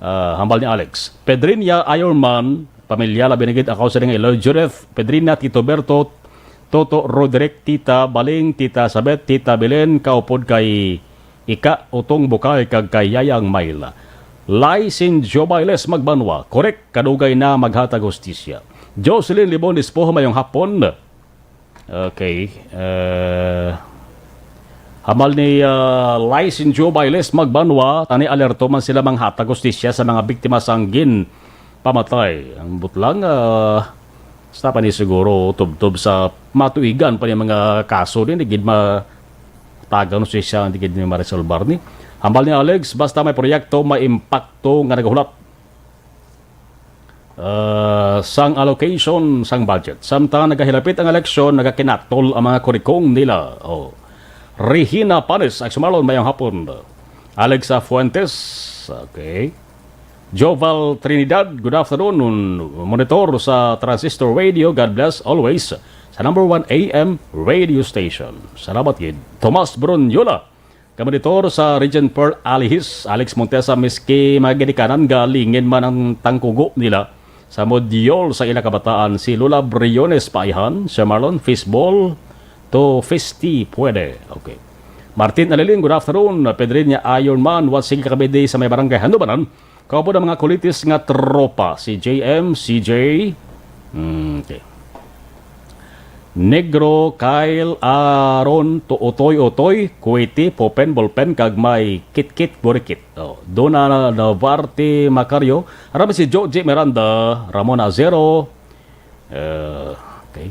Hambal ni Alex. Pedrinia Ironman, pamilya la binigid ako sa nga Eloy Judith, Pedrina, Tito Berto, Toto Roderick, Tita Baling, Tita Sabet, Tita Belen, kaupod kay Ika, Utong Bukay, kag kay Yayang Mayla. Laisin Jobailes Magbanwa, korek, kadugay na maghatag hustisya. Jocelyn Libon Dispo, mayong hapon. Okay. Hamal ni Laisin Jobailes Magbanwa, tani alerto man sila manghatag hustisya sa mga biktima sanggin pamatay. Ang butlang sa pa ni siguro tubtob sa matuigan pa yung mga kaso din, digid matagaw no siya, digid ni ma-resolbar ni. Hambal ni Alex, basta may proyekto, may impacto nga nagahulat. Sang allocation, sang budget. Samtang nagahilapit ang eleksyon, nagakinatol ang mga kurikong nila. Regina Panes, Aksumalon, mayang hapon. Alexa Fuentes, okay. Joval Trinidad, good afternoon. Monitor sa Transistor Radio, God bless always. Sa number 1 AM radio station. Salamat yun. Tomas Brunyola, kamonitor sa Region Pearl Alihis. Alex Montesa, miski maginikanan, galingin man ang tangkugo nila sa modyol sa ilang kabataan. Si Lola Briones Paihan, Sir Marlon, fishball to festi pwede. Okay. Martin Aliling, good afternoon. Pedrinia Ironman, watching kakabidi sa may barangay Handumanan. Kaupo ng mga kulitis nga tropa. Si JM, CJ, okay. Negro, Kyle, Aaron, Otoy, Kuwaiti, Popen, Bolpen, kag may Kit, Borikit. Dona Navarte Macario, arami si Joe J. Miranda, Ramon Azero, okay.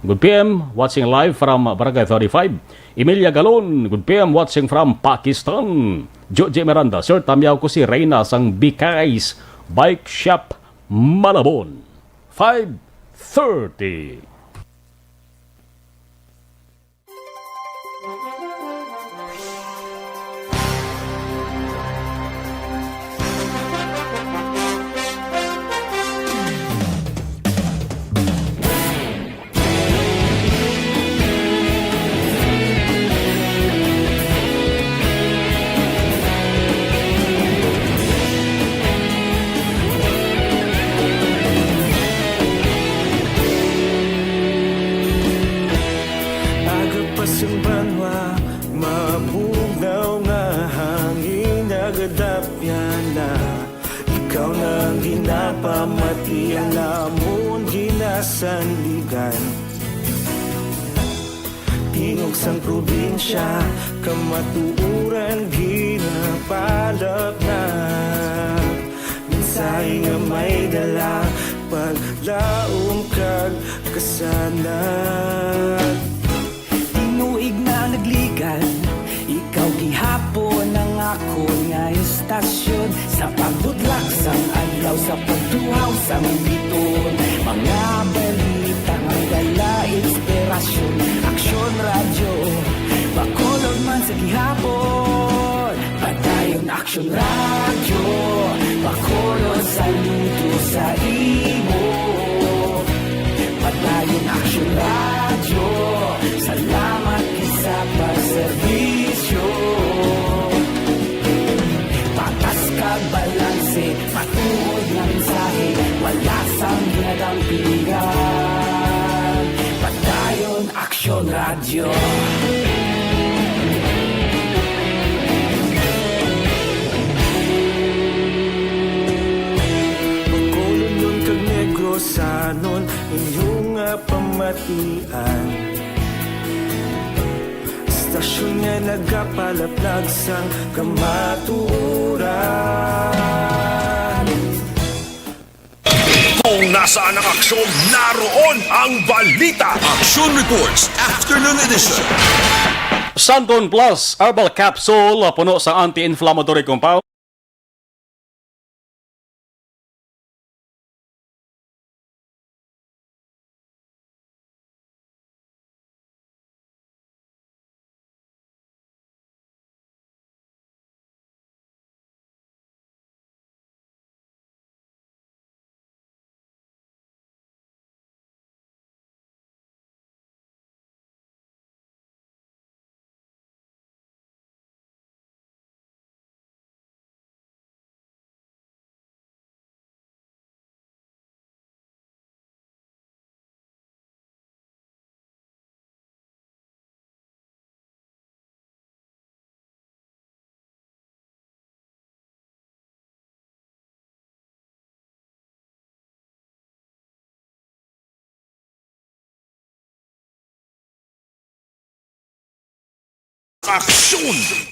Good PM, watching live from Barangay 35. Emilia Galon, good PM, watching from Pakistan. Joe J. Miranda, sir, tamyaw ko si Reyna sang Bikais Bike Shop, Malabon. 5:30. pamati ang namon ginasandigan. Tingog sang probinsya, kamatuuran ginapalap na. Minsay nga may dala, paglaom kag kasanat. Tinuig na nagligan, ikaw gihapon ang ako nga istasyon. Sa pagbudlak sang adlaw, sa pagtuhaw sang biton, mga balita ang dala inspirasyon. Aksyon radyo, bakolod man sa gihapon. Padayon aksyon radyo, bakolod sa luto sa imo. Padayon aksyon radyo, salamat sa pagserbisyo. Patas kag balanse, patuod na mensahe, wala sang ginadampingan. Padayon aksyon radyo. Bacolod nun kag Negrosanon, inyong nga pamatian. Stasyon nga nagapalaplag sang kamaturan. Kung nasaan ang aksyon, naroon ang balita. Action Reports Afternoon Edition. Santon Plus Herbal Capsule puno sa anti-inflammatory compound. Aksyon!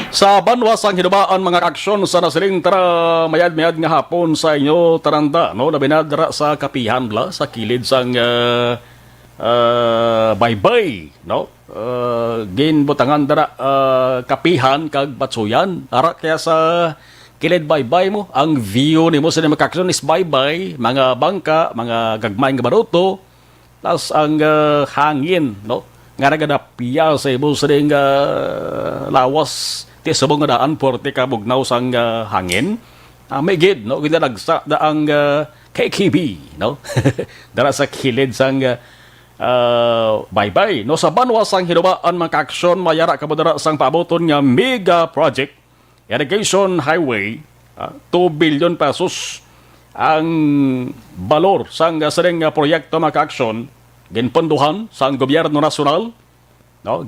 Sa banwas ang hinubaan mga aksyon sa nasiling tara mayad-mayad nga hapon sa inyo taranda no nabinadra sa kapihan bla sa kilid sang baybay no ginbutangan dara kapihan kag batsuyan ara kaya sa kilid baybay mo ang view nimo sa mga aksyon is baybay mga bangka mga gagmay nga baruto tas ang hangin no nga nagadapiya sa ibo sa ding lawas ti subong nga daan porte ka bugnaw sang hangin may gid no gid nagsa da ang KKB no dara sa kilid sang baybay no sa banwas ang hinubaan mga aksyon mayara ka dara sang paaboton nga mega project irrigation highway 2 billion pesos ang balor sang sadeng proyekto mga aksyon ginponduhan sa gobyerno nasyonal no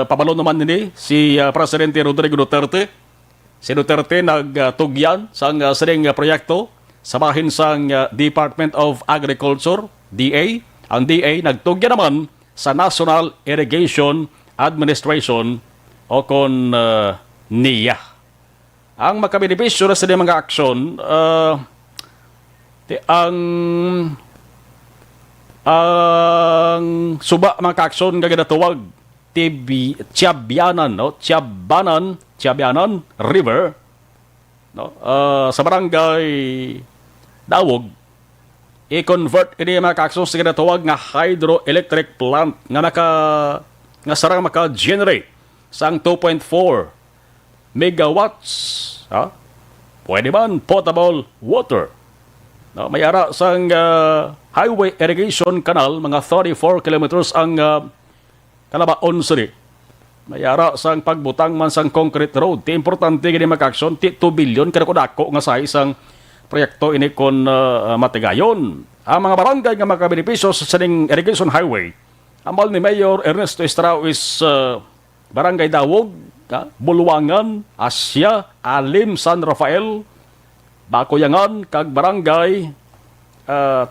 pabalo naman nini si Presidente Rodrigo Duterte. Si Duterte nagtugyan sang sadeng proyekto sa bahin sang Department of Agriculture DA. Ang DA nagtugyan naman sa National Irrigation Administration o kon NIA. Ang makabenepisyo na sa mga aksyon ang suba mga kaaksyon nga ginatuwag Tiabianan no Tiabianan River no sa barangay Dawog i-convert ini mga kaaksyon sa ginatuwag nga hydroelectric plant nga sarang maka-generate sang 2.4 megawatts pwede man potable water no may ara sang highway irrigation canal mga 34 kilometers ang kalabaon suri. Mayara sang pagbutang man sang concrete road. Ti importante gini mag-aksyon ti 2 billion kada ko dako nga sa isang proyekto ini kon matigayon. Ang mga barangay nga makabenepisyo sa saning irrigation highway. Amal ni Mayor Ernesto Estrao is Barangay Dawog, Bulwangan, Asya, Alim, San Rafael, Bakuyangan, kag barangay,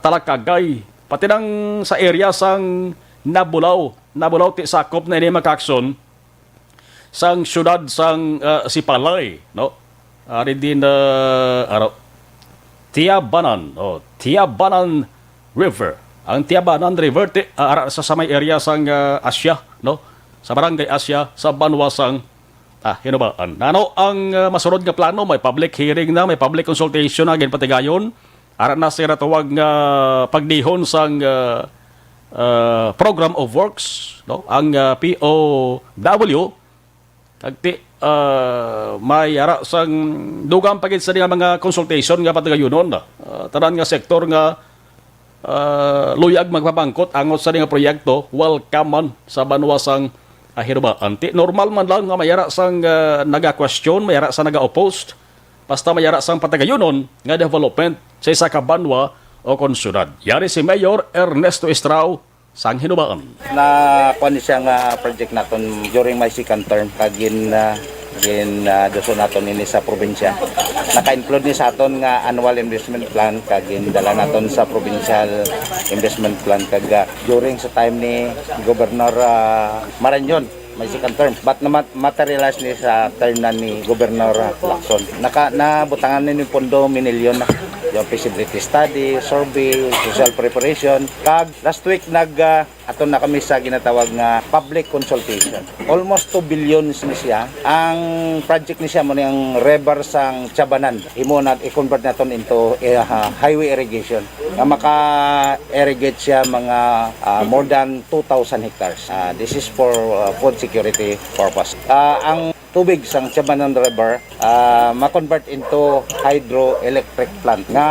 Talakagay, pati nang sa area sang Nabulaw ti sakop na ini makakson sang syudad sang Sipalay, no? Ari din Tiabanan River. Ang Tiabanan River sa samay area sang Asya, no? Sa barangay Asya sa Banwasang Hinubaan. Ano ang masunod nga plano? May public hearing na, may public consultation na agin patigayon. Ara na sira tawag nga pagdihon sang program of works, no? Ang POW kagti may ara sang dugang pagit sa mga consultation nga patigayonon. Tanan nga sektor nga luyag magpapangkot angot sa nga proyekto welcome man sa Banwasang Hinubaan. Normal man lang nga mayara sang naga-question, mayara sa naga-opposed, basta mayara sang patagayonon nga development sa isa ka banwa o konsyudad. Yari si Mayor Ernesto Estrao sang Hinubaan. Na kuan siya nga project naton during my second term kagin doso naton ini sa probinsya. Naka-include ni sa aton nga annual investment plan kagin dala naton sa provincial investment plan kaga during sa time ni Governor Marañon may second term but na materialize ni sa term na ni Governor Lacson. Nabutangan ni pondo minilyon na yung feasibility study, survey, social preparation. Kag last week aton na kami sa ginatawag nga public consultation. Almost 2 billion ni siya. Ang project ni siya mo yung river sang Chabanan. Imo na i-convert naton into highway irrigation. Nga maka-irrigate siya mga more than 2,000 hectares. This is for food security purpose. Ang tubig sang Chabanan River ma-convert into hydroelectric plant nga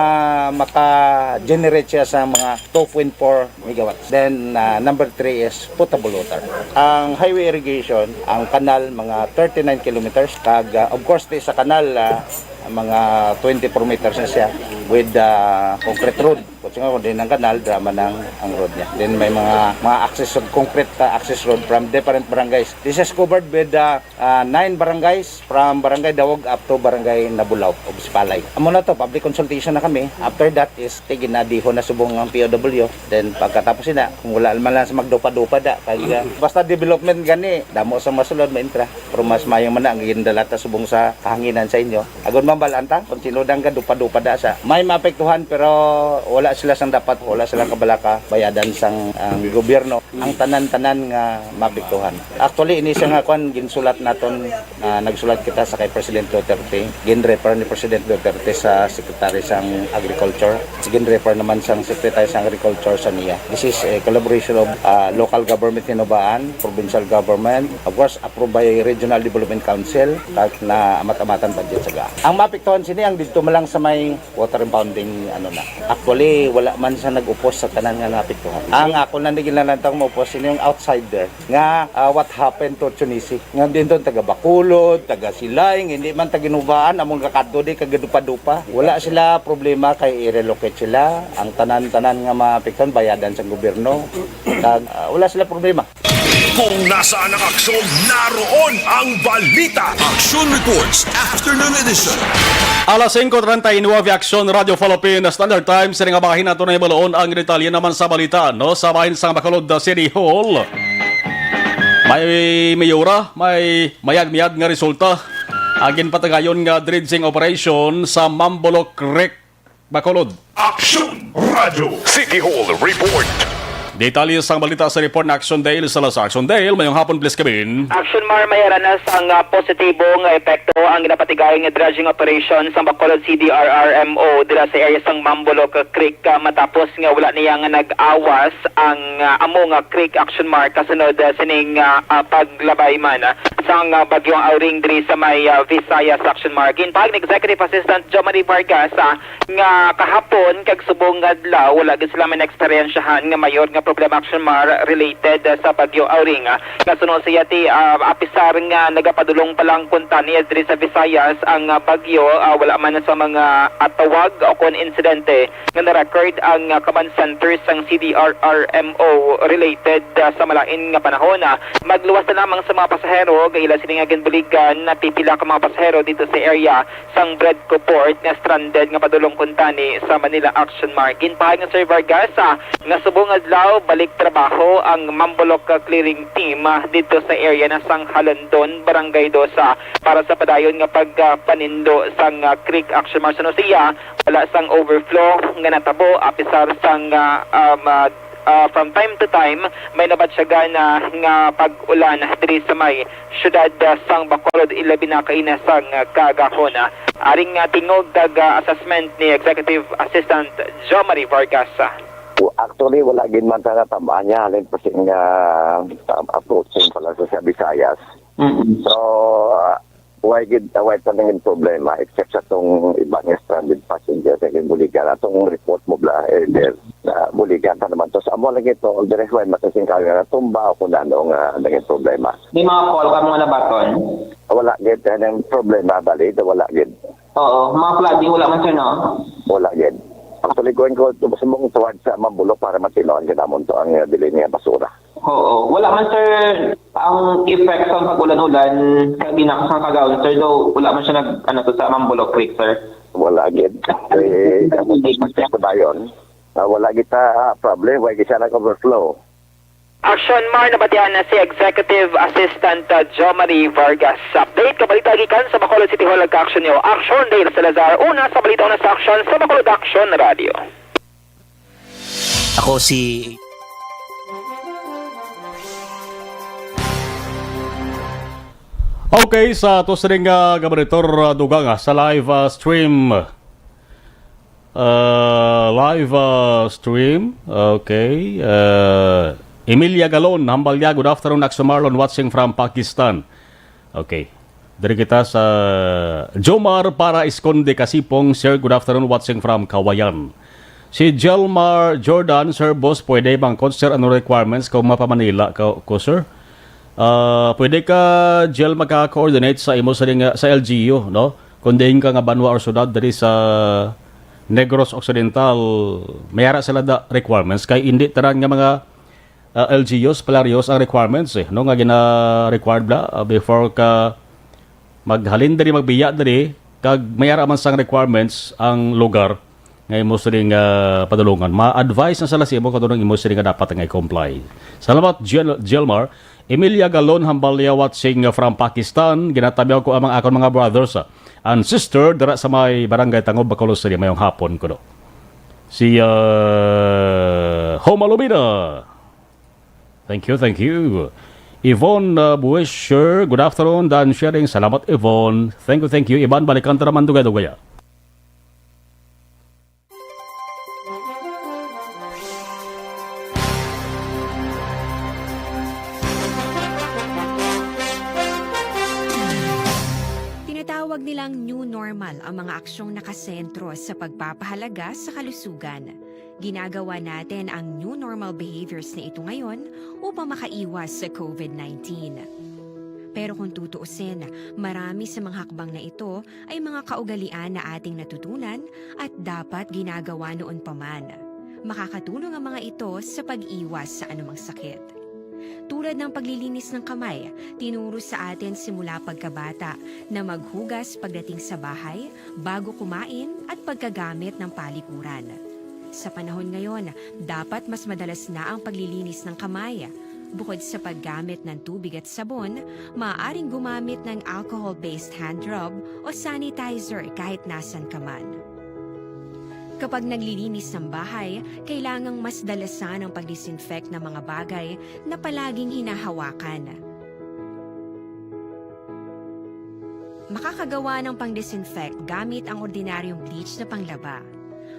maka-generate siya sa mga 2.4 megawatts. Then number 3 is potable water. Ang highway irrigation, ang kanal mga 39 kilometers kag of course sa kanal mga 24 meters na siya with concrete road. Kasi nga din ang kanal, drama ng ang road niya. Then may mga access road, concrete access road from different barangays. This is covered with 9 barangays from Barangay Dawog up to Barangay Nabulaw of Sipalay. Amo na to, public consultation na kami. After that is tigin na diho na subong ang POW. Then pagkatapos na, kung wala man lang sa magdupa-dupa da. Kaya basta development gani, damo sa masulod maintra. Pero mas mayong man ang gindalata subong sa kahanginan sa inyo. Agon mambalanta, kung sinudang ka dupa-dupa da sa. May maapektuhan pero wala sila sang dapat, wala silang kabalaka bayadan sang gobyerno ang tanan-tanan nga mapiktuhan. Actually ini siya nga kwan ginsulat naton nagsulat kita sa kay President Duterte, ginrefer ni President Duterte sa Secretary sang Agriculture, ginrefer naman sang Secretary sang Agriculture sa niya. This is a collaboration of local government Hinubaan, provincial government, of course approved by Regional Development Council kag na amat-amatan budget sa ang mapiktuhan sini ang dito malang sa may water impounding actually wala man sa nag-upos sa tanan nga napiktuhan. Ang ako na nagilalantang maupos sino yung outsider nga what happened to Tunisi. Nga din doon taga Bacolod, taga Silay, hindi man taga Hinubaan among kakadto di kagadupa-dupa. Wala sila problema kay i-relocate sila. Ang tanan-tanan nga mapiktuhan bayadan sa gobyerno. Wala sila problema. Kung nasaan ang aksyon, naroon ang balita. Action Reports Afternoon Edition. Alas 5:39 Aksyon Radio Philippine Standard Time sa nga bahin nato na ibaloon ang detalye naman sa balita no sa bahin sa Bacolod City Hall. May mayora, may mayag-miyag nga resulta agin patagayon nga dredging operation sa Mambolok Creek, Bacolod. Action Radio City Hall Report. Detalye sa balita sa report na Action Dale sa Action Dale. Mayong hapon, please, Kevin. Action Mar, may aranas ang positibong epekto ang ginapatigay ng dredging operation sa Bacolod CDRRMO dila sa area sang Mambolok Creek matapos nga wala niya nga nag-awas ang among creek. Action Mar kasunod sining paglabay man sang bagyong Auring diri sa may Visayas. Action Mar ginpag ni Executive Assistant Jomari Vargas nga kahapon kag subong adlaw wala gid sila man eksperyensyahan nga mayor nga problema action mar related sa bagyo Auring. Kasunod siya ti apisar nga nagapadulong palang punta niya diri sa Visayas ang bagyo wala man sa mga atawag o kon insidente nga na-record ang command centers ng CDRRMO related sa malain nga panahon. Magluwas na lamang sa mga pasahero gaila sila nga ginbuligan na pipila ka mga pasahero dito sa area sang Bredco Port nga stranded nga padulong kuntani sa Manila Action Mark. Ginpahay nga Sir Vargas nga subong adlaw balik trabaho ang Mambolok clearing team dito sa area na sang Halandon, Barangay Dosa para sa padayon nga pagpanindo sang Creek Action Mark sa Nusia. Wala sang overflow nga natabo apisar sang from time to time may nabatsyagan nga pag-ulan diri sa may syudad sang Bacolod ilabi na kaina sang kagahon. Aring tingog kag assessment ni Executive Assistant Jomari Vargas. Actually, wala gin man sa tamaan niya. Halin pa siyang approaching pala sa Visayas. So, why pa nangin problema except sa itong ibang stranded passengers sa Buligan. Atong report mo bla earlier na Buligan pa naman to. Sa amo lang ito, direct way matasing kaya na tumba o kung ano nga nangin problema. May mga call ka mga nabaton? Wala gid ang problema bali, wala gid. Oo, mga flooding wala man sir no? Wala gid. Actually, going ko sumong tuwad sa Mambulok para matinuan kinamon to ang dili niya basura. Oo, wala man sir ang effect sa pag-ulan-ulan sa binakasang kagawin sir, though wala man siya sa Mambolok Creek sir. Wala gid. Sa dayon, wala kita problem, wala kita nag-overflow. Action Mar, nabatian na si Executive Assistant Jomari Vargas. Update, kabalita gikan sa Bacolod City Hall Action niyo. Action Dale Salazar, una sa balita na sa Action sa Bacolod Action Radio. Ako si Okay, sa to sa ring gabaritor dugang sa live stream. Okay. Emilia Galon, Hambalya, good afternoon, Axo Marlon, watching from Pakistan. Okay. Dari kita sa Jomar para Esconde Kasipong, sir, good afternoon, watching from Kawayan. Si Jelmar Jordan, sir, boss, pwede bang sir, ano requirements kung mapa Manila ko, sir? Pwede ka, Jel, magka-coordinate sa imo sa LGU, no? Kundihin ka nga Banwa or Sudad dari sa Negros Occidental, mayara sila da requirements, kay hindi taran nga mga LGUs, Palarios ang requirements no nga gina-required bla before ka maghalin diri magbiya diri kag mayara man sang requirements ang lugar nga imo siring padulungan. Ma-advise na sala si imo kadto imo siring nga dapat nga comply. Salamat Jelmar. Emilia Galon Hambalya watching from Pakistan. Ginatabiaw ko amang akon mga brothers and sister dara sa may barangay Tangob Bacolod City mayong hapon ko do. Si Homa Lumina. Thank you. Yvonne Buesher, good afternoon. Dan sharing, salamat Yvonne. Thank you. Iban, balikan taraman dugay-dugaya. Tinatawag nilang new normal ang mga aksyong nakasentro sa pagpapahalaga sa kalusugan. Ginagawa natin ang new normal behaviors na ito ngayon upang makaiwas sa COVID-19. Pero kung tutuusin, marami sa mga hakbang na ito ay mga kaugalian na ating natutunan at dapat ginagawa noon pa man. Makakatulong ang mga ito sa pag-iwas sa anumang sakit. Tulad ng paglilinis ng kamay, tinuro sa atin simula pagkabata na maghugas pagdating sa bahay, bago kumain at pagkagamit ng palikuran. Sa panahon ngayon, dapat mas madalas na ang paglilinis ng kamay. Bukod sa paggamit ng tubig at sabon, maaaring gumamit ng alcohol-based hand rub o sanitizer kahit nasan ka man. Kapag naglilinis ng bahay, kailangang mas dalasan ang pag-disinfect ng mga bagay na palaging hinahawakan. Makakagawa ng pang-disinfect gamit ang ordinaryong bleach na panglaba.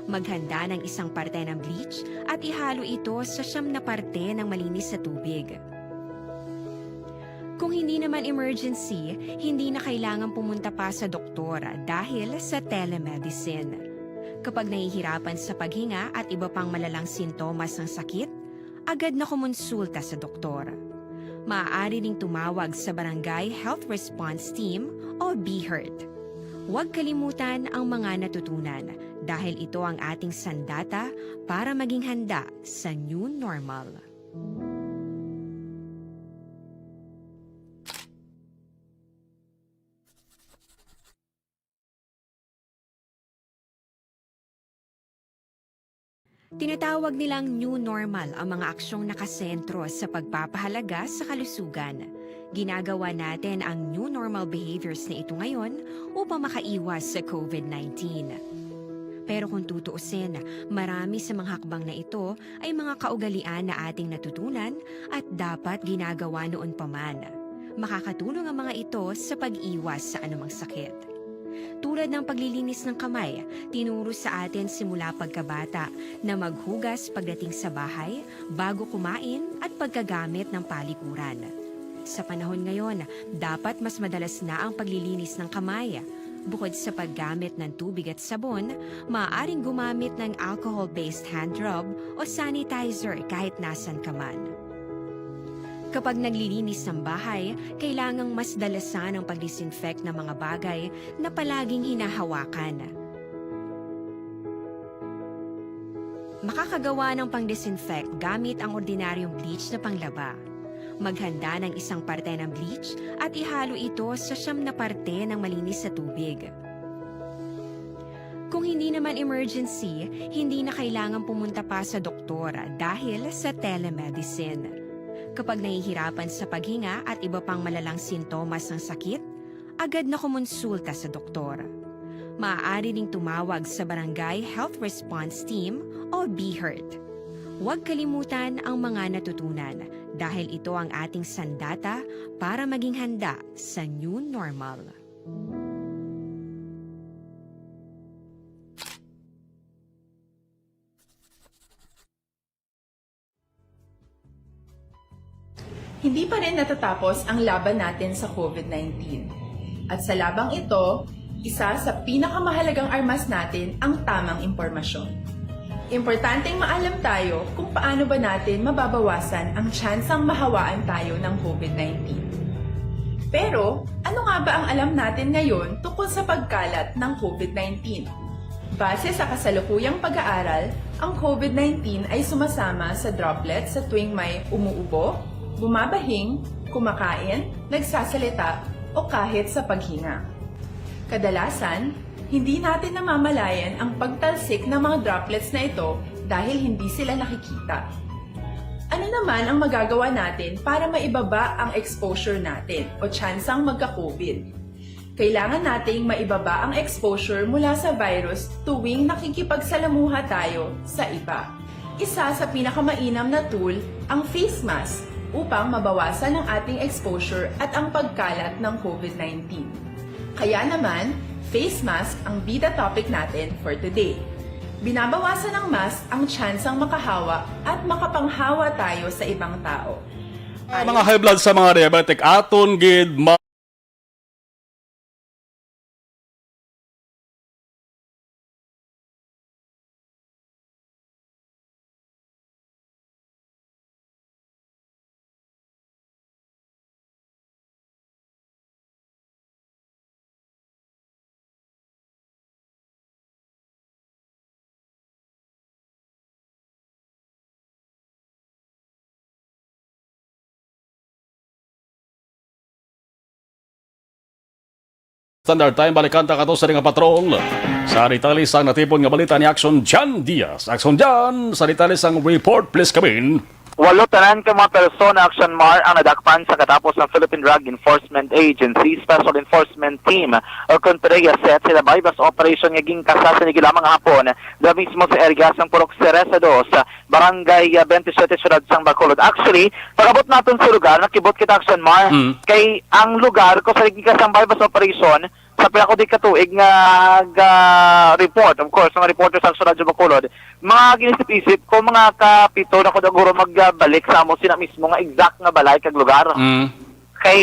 Maghanda ng isang parte ng bleach at ihalo ito sa 9 na parte ng malinis na tubig. Kung hindi naman emergency, hindi na kailangan pumunta pa sa doktor dahil sa telemedicine. Kapag nahihirapan sa paghinga at iba pang malalang sintomas ng sakit, agad na kumonsulta sa doktor. Maaari ding tumawag sa Barangay Health Response Team o BHERT. Huwag kalimutan ang mga natutunan dahil ito ang ating sandata para maging handa sa new normal. Tinatawag nilang new normal ang mga aksyong nakasentro sa pagpapahalaga sa kalusugan. Ginagawa natin ang new normal behaviors na ito ngayon upang makaiwas sa COVID-19. Pero kung tutuusin, marami sa mga hakbang na ito ay mga kaugalian na ating natutunan at dapat ginagawa noon pa man. Makakatulong ang mga ito sa pag-iwas sa anumang sakit. Tulad ng paglilinis ng kamay, tinuro sa atin simula pagkabata na maghugas pagdating sa bahay, bago kumain at pagkagamit ng palikuran. Sa panahon ngayon, dapat mas madalas na ang paglilinis ng kamay. Bukod sa paggamit ng tubig at sabon, maaaring gumamit ng alcohol-based hand rub o sanitizer kahit nasan ka man. Kapag naglilinis ng bahay, kailangang mas dalasan ang pag-disinfect ng mga bagay na palaging hinahawakan. Makakagawa ng pang-disinfect gamit ang ordinaryong bleach na panglaba. Maghanda ng isang parte ng bleach at ihalo ito sa 9 na parte ng malinis na tubig. Kung hindi naman emergency, hindi na kailangan pumunta pa sa doktor dahil sa telemedicine. Kapag nahihirapan sa paghinga at iba pang malalang sintomas ng sakit, agad na kumonsulta sa doktor. Maaari ding tumawag sa Barangay Health Response Team o BHERT. Huwag kalimutan ang mga natutunan dahil ito ang ating sandata para maging handa sa new normal. Hindi pa rin natatapos ang laban natin sa COVID-19. At sa labang ito, isa sa pinakamahalagang armas natin ang tamang impormasyon. Importanteng maalam tayo kung paano ba natin mababawasan ang tsansang mahawaan tayo ng COVID-19. Pero, ano nga ba ang alam natin ngayon tungkol sa pagkalat ng COVID-19? Base sa kasalukuyang pag-aaral, ang COVID-19 ay sumasama sa droplets sa tuwing may umuubo, bumabahing, kumakain, nagsasalita, o kahit sa paghinga. Kadalasan, hindi natin namamalayan ang pagtalsik ng mga droplets na ito dahil hindi sila nakikita. Ano naman ang magagawa natin para maibaba ang exposure natin o tsansang magka-COVID? Kailangan nating maibaba ang exposure mula sa virus tuwing nakikipagsalamuha tayo sa iba. Isa sa pinakamainam na tool ang face mask upang mabawasan ang ating exposure at ang pagkalat ng COVID-19. Kaya naman, face mask ang bida topic natin for today. Binabawasan ng mask ang tsansang makahawa at makapanghawa tayo sa ibang tao. Mga high blood sa mga diabetic aton gid Standard Time, balikan ta kato sa nga patrol. Sa detalis ang natipon nga balita ni Action Jan Diaz. Action Jan, sa detalis ang report, please come in. 8 tanan ka mga persona, Action Mar, ang nadakpan sa katapos ng Philippine Drug Enforcement Agency Special Enforcement Team o Contreras set sila bypass operation nga gingkasa sa lamang hapon da mismo sa area sang Purok Ceresa 2 sa Barangay 27 Ciudad Sang Bacolod. Actually, pagabot natin sa lugar, nakibot kita Action Mar, kay ang lugar ko sa gingkasang bypass operation sa pinako di katuig nga report, of course, mga reporters sa Radyo Bacolod, mga ginisip-isip ko, mga kapito na ko daguro magbalik sa amo sina mismo nga exact nga balay kag lugar. Kay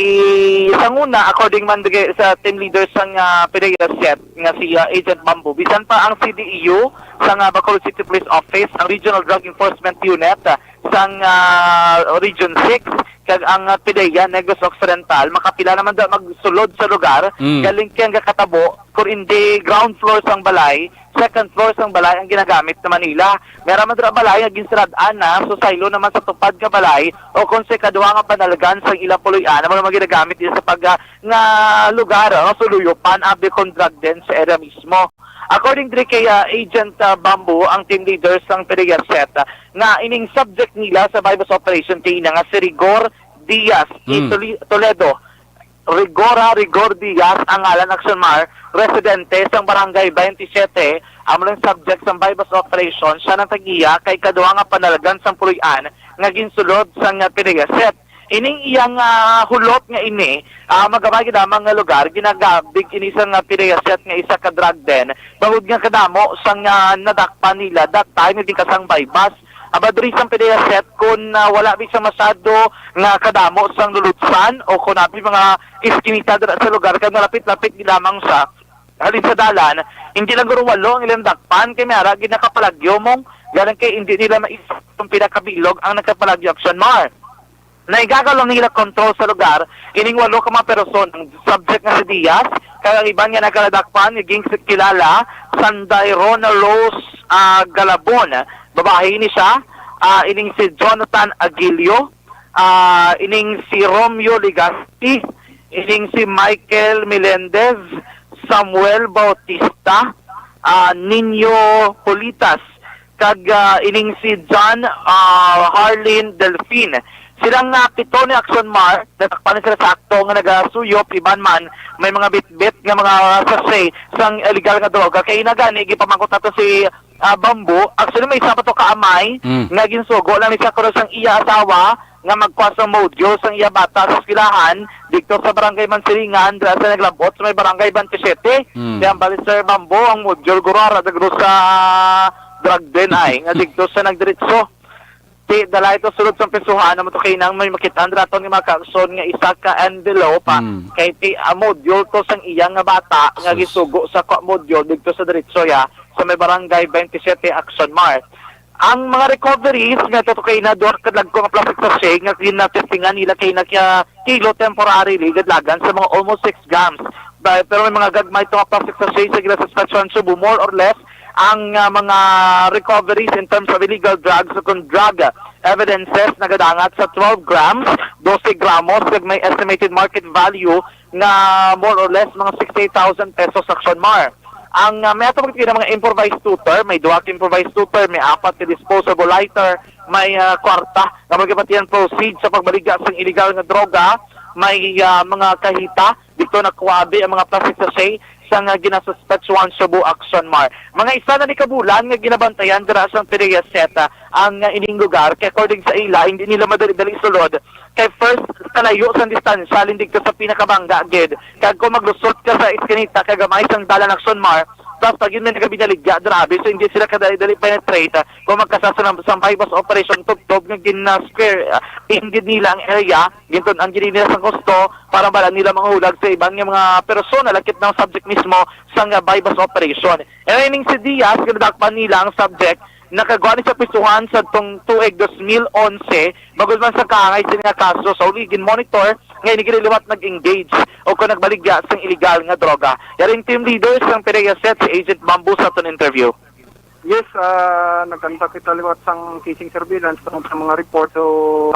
sanguna according man sa team leader sang PDEA set nga si Agent Bambu, bisan pa ang CDEU sang Bacolod City Police Office, ang Regional Drug Enforcement Unit sang Region 6 kag ang PDEA Negros Occidental makapila naman daw magsulod sa lugar galing kang katabo kung hindi ground floor sang balay, second floor sang balay ang ginagamit na Manila. Meron man dra balay nga ginsaradaan na so saylo naman sa tupad nga balay o kung sa kadwa nga panalgan sang ila puloy-an naman ginagamit din sa pag nga lugar nga suluyopan abi kon drug den sa area mismo. According to kay Agent Bambu, ang team leader sang PDEA set, nga ining subject nila sa bypass operation kay nga si Rigor Diaz Toledo. Rigor Diaz ang ngalan Action Mar, residente sang Barangay 27, ang subject sang bypass operation siya nang tagiya kay kadwa nga panalagan sang puloy-an nga ginsulod sang PDEA set. Ining iyang hulot nga ini, magabay damang nga lugar, ginagabig ini sang PDEA set nga isa ka drug den, bangod nga kadamo sang nadakpan nila that time, hindi kasang bypass. Abadri sang PDEA set kung wala bi sa masado nga kadamo sang lulutsan o kung nabi mga iskinita sa lugar, kaya malapit-lapit lamang sa halin sa dalan, hindi lang guro walo ang ilang dakpan, kaya mara ginakapalagyo mong, galang kay hindi nila maisip itong pinakabilog ang nakapalagyo Action Mar. Naigagalaw nila control sa lugar, ining walo ka mga person, ang subject nga si Diaz, kaya ang iba niya nakaladakpan, naging kilala, Sanday Rona Rose Galabon, babae ni siya, ining si Jonathan Aguilio, ining si Romeo Legazpi, ining si Michael Melendez, Samuel Bautista, Nino Politas, kag ining si John Harlin Delfin. Silang pito ni Action Mar, natakpan sila sa akto nga nagasuyop, iban man, may mga bit-bit nga mga sachet sang illegal nga droga. Kaya nagani, gipamangkot na to si Bambu. Actually, may isa pa to kaamay, nga ginsugo lang siya kuno sang iya asawa, nga magkwas ng modyo sang iya bata sa skilahan, dito sa Barangay Mansilingan, dito sa naglabot sa may Barangay 27. Kaya ang bali Sir Bambu, ang modyo gurara, dagro sa drug den ay, nga dito sa nagdiritso. Dala ito sulod sa pesuhan na kay nang may makitaan raton nga mga kakson nga isa ka envelope kay module to sang iyang nga bata nga gisugo sa module dito sa diretsoya sa may Barangay 27 Action Mar. Ang mga recoveries nga to kay na door kadlag ko nga plastic sachet nga kinatestingan nila kay na kilo temporarily gadlagan sa mga almost 6 grams. Pero may mga gagmay to nga plastic sachet sa gila suspension subo more or less ang mga recoveries in terms of illegal drugs kung drug evidences nagadangat sa 12 grams, 12 gramos, may estimated market value na more or less mga 68,000 pesos Action Mar. Ang may atong mga improvised tutor, may duwag improvised tutor, may apat na disposable lighter, may kwarta na magkapatiyan proceed sa pagbaligya sa illegal nga droga, may mga kahita, dito nakuwabi ang mga plastic sachet sang ginasuspetsuan Cebu Action Mar. Mga isa na ni kabulan nga ginabantayan dira sa PDEA set ang ining lugar kay according sa ila hindi nila madali-dali sulod kay first kalayo sa distansya lindig ka sa pinakabangga gid kag kung maglusot ka sa iskinita kay gamay sang dalan Action Mar tapos pag yun na nagabinaligya grabe so hindi sila kadali-dali penetrate kung magkasasa sa bypass operation tugtog nga gina-square hindi nila ang area ginton ang gini nila sa gusto para bala nila mangulag sa ibang mga persona lakit ng subject mismo sa bypass operation. And ining si Diaz kinadakpan nila ang subject nakagawa ni sa pisuhan sa tong tuig 2011 bagos man sa kaangay sa nga kaso sa uligin monitor ngayon nagiliwat nag-engage o kung nagbaligya sa illegal nga droga. Yaring team leaders ng PDEA set si Agent Bambu sa itong interview. Yes, nagkanta kita liwat sang casing surveillance tungkol sa mga report. So,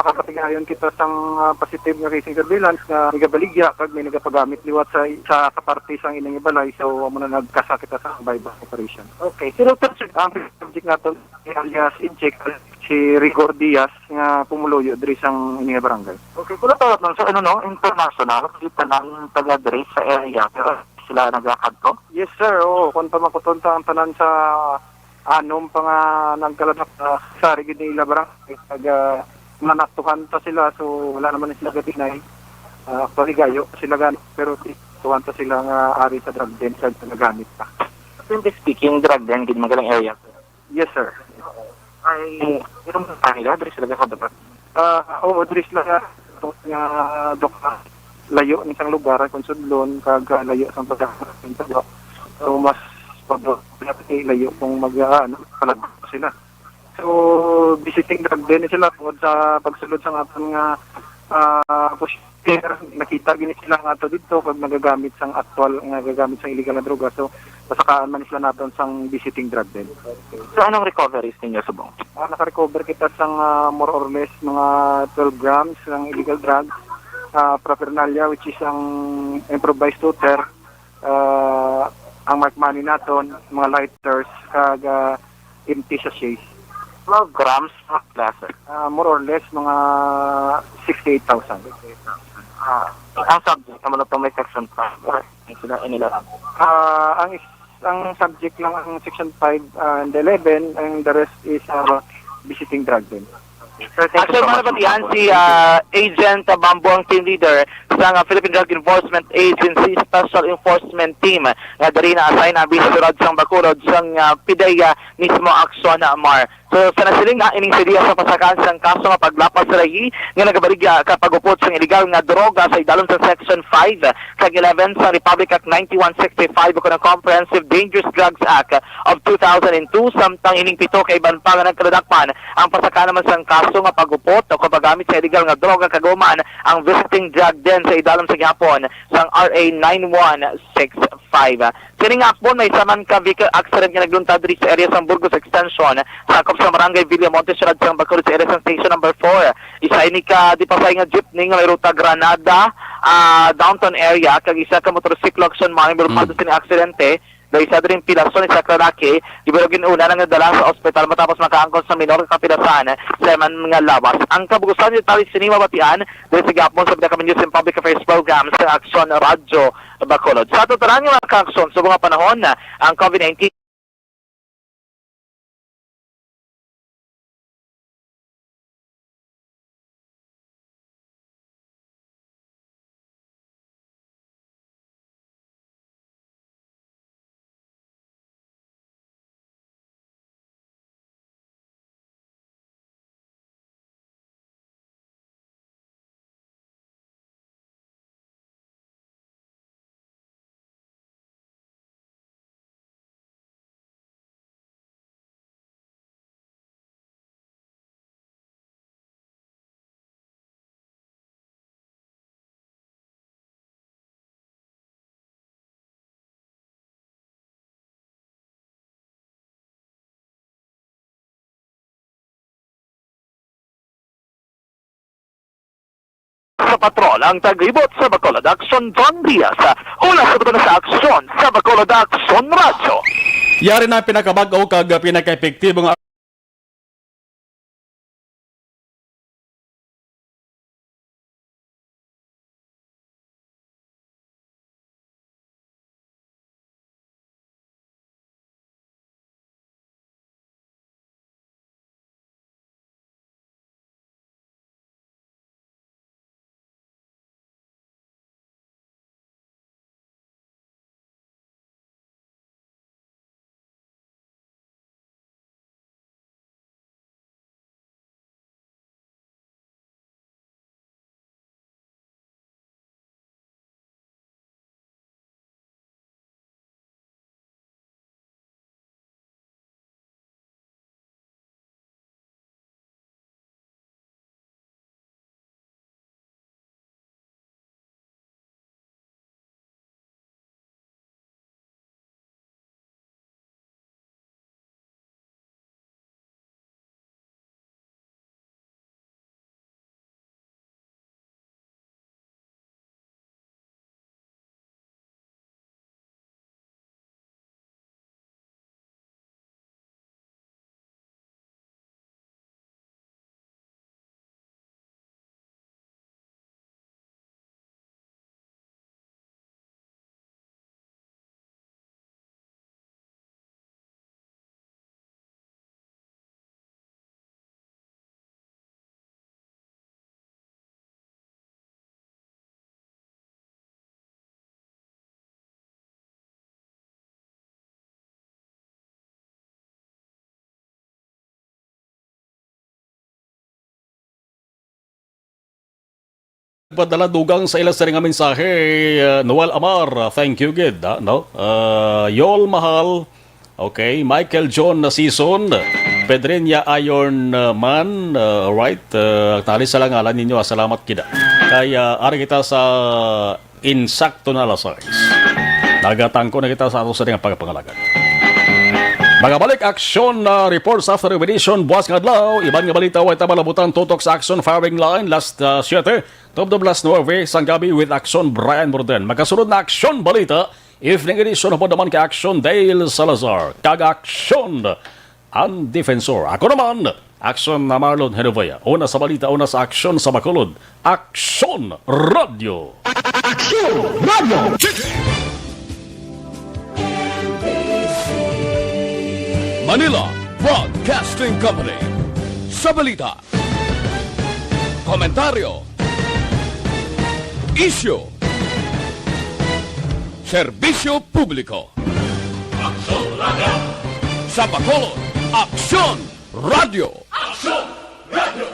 nakapatigayon kita sang positive nga casing surveillance nga nagabaligya kag may nagapagamit liwat sa kaparte sang inang ibalay. So, muna nagkasa kita sa bypass operation. Okay. Pero ang subject natin alias inject si Rigor Diaz nga pumuloyo diri sang ining barangay. Okay, kung natawag nun, so international, kita ng taga-diri sa area, pero sila naglakad to? Yes, sir. Oo, kung pamakuton ang tanan sa anom pa nga nagkalanak sa rigid nila barangay manaktuhan ta sila so wala naman sila gatinay paligayo sila ganit pero tuwan ta sila nga ari sa drug den sa nagamit pa. Simply speaking, drug den gid magalang area. Yes sir. Ay inom pa nila diri sila ka dapat. Oo, diri sila nga dokta layo ng isang lugar kung sudlon kag layo sa pagkakaroon. So mas layo kung palag sila. So visiting drug din sila tungod sa pagsulod sa aton nga nakita gini sila nga ato dito pag nagagamit sang actual nagagamit sang illegal na droga. So pasakaan man sila naton sang visiting drug din. So anong recoveries ninyo subong? Naka-recover kita sang more or less mga 12 grams ng illegal drugs, paraphernalia which is ang improvised shooter, ang mark money naton, mga lighters, kag empty sachets. 12 grams of laser. More or less mga 68,000. Ang subject naman ito may section 5. Sila inila. Ang subject lang ang section 5 and 11 and the rest is visiting drug din. Actually, mga kapatihan, si Agent Bambo ang team leader sa Philippine Drug Enforcement Agency Special Enforcement Team nga dari na assign na bisurad sang Bacolod sang PIDEA mismo aksyon na Mar. So sa nasiling ining seriya sa pasakan sang kaso nga paglapas sa lahi nga nagabaligya kapagupot sang illegal nga droga sa idalom sa Section 5 kag 11 sa Republic Act 9165 o kanang Comprehensive Dangerous Drugs Act of 2002 samtang ining pito kay banpang nagkadakpan ang pasakan naman sang kaso nga pagupot o paggamit sa illegal nga droga kaguman ang visiting drug din sa idalom sa gihapon sang RA 9165. Sining akbon may saman ka vehicle accident nga nagluntad diri sa area sang Burgos Extension sakop sa Barangay Villamonte Ciudad sang Bacolod sa area sang Station number 4. Isa ini ka di pasay nga jeepney nga may ruta Granada downtown area kag isa ka motorsiklo action man bulmado sa aksidente. Dahil isa din pilason sa Clarake, ibalogin una nang nadala sa ospital matapos makaangkon sa minor kapilasan sa mga labas. Ang kabugusan ni Tali Sinima Batian dahil sa gapon sa Bidaka News and Public Affairs Program sa Aksyon Radyo Bacolod. Sa tuturan yung mga kaaksyon sa mga panahon ang COVID-19 sa patrol ang tagribot sa Bacolod Action John Diaz. Una sa buto na sa aksyon sa Bacolod Action Radyo. Yari na pinakabag-o kag pinaka-epektibo nga Padala dugang sa ilas rin nga mensahe, Noel Amar, thank you, gid. No? Yol Mahal, okay, Michael John na season, Pedrinya Iron Man, right, tali sa lang ngalan ninyo, salamat kida. Kaya ari kita sa insakto na alas 6. Nagatangko na kita sa ato sa rin ang pagpangalagan. Magabalik aksyon na reports after edition buwas nga adlaw. Iban nga balita way tabalabutan tutok sa action firing line last 7 top the blast 9 sang gabi with action Brian Borden. Magkasunod na aksyon balita evening edition po naman ka action Dale Salazar. Kag aksyon ang defensor. Ako naman aksyon na Marlon Henovaya. Una sa balita, una sa aksyon sa Bacolod. Aksyon Radio. Aksyon Radio. Manila Broadcasting Company. Sa balita, komentaryo, issue, serbisyo publiko. Aksyon Radio. Sa Bacolod, Aksyon Radio. Aksyon Radio.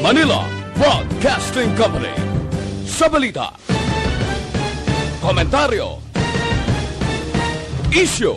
Manila Broadcasting Company. Sa balita, komentaryo, issue,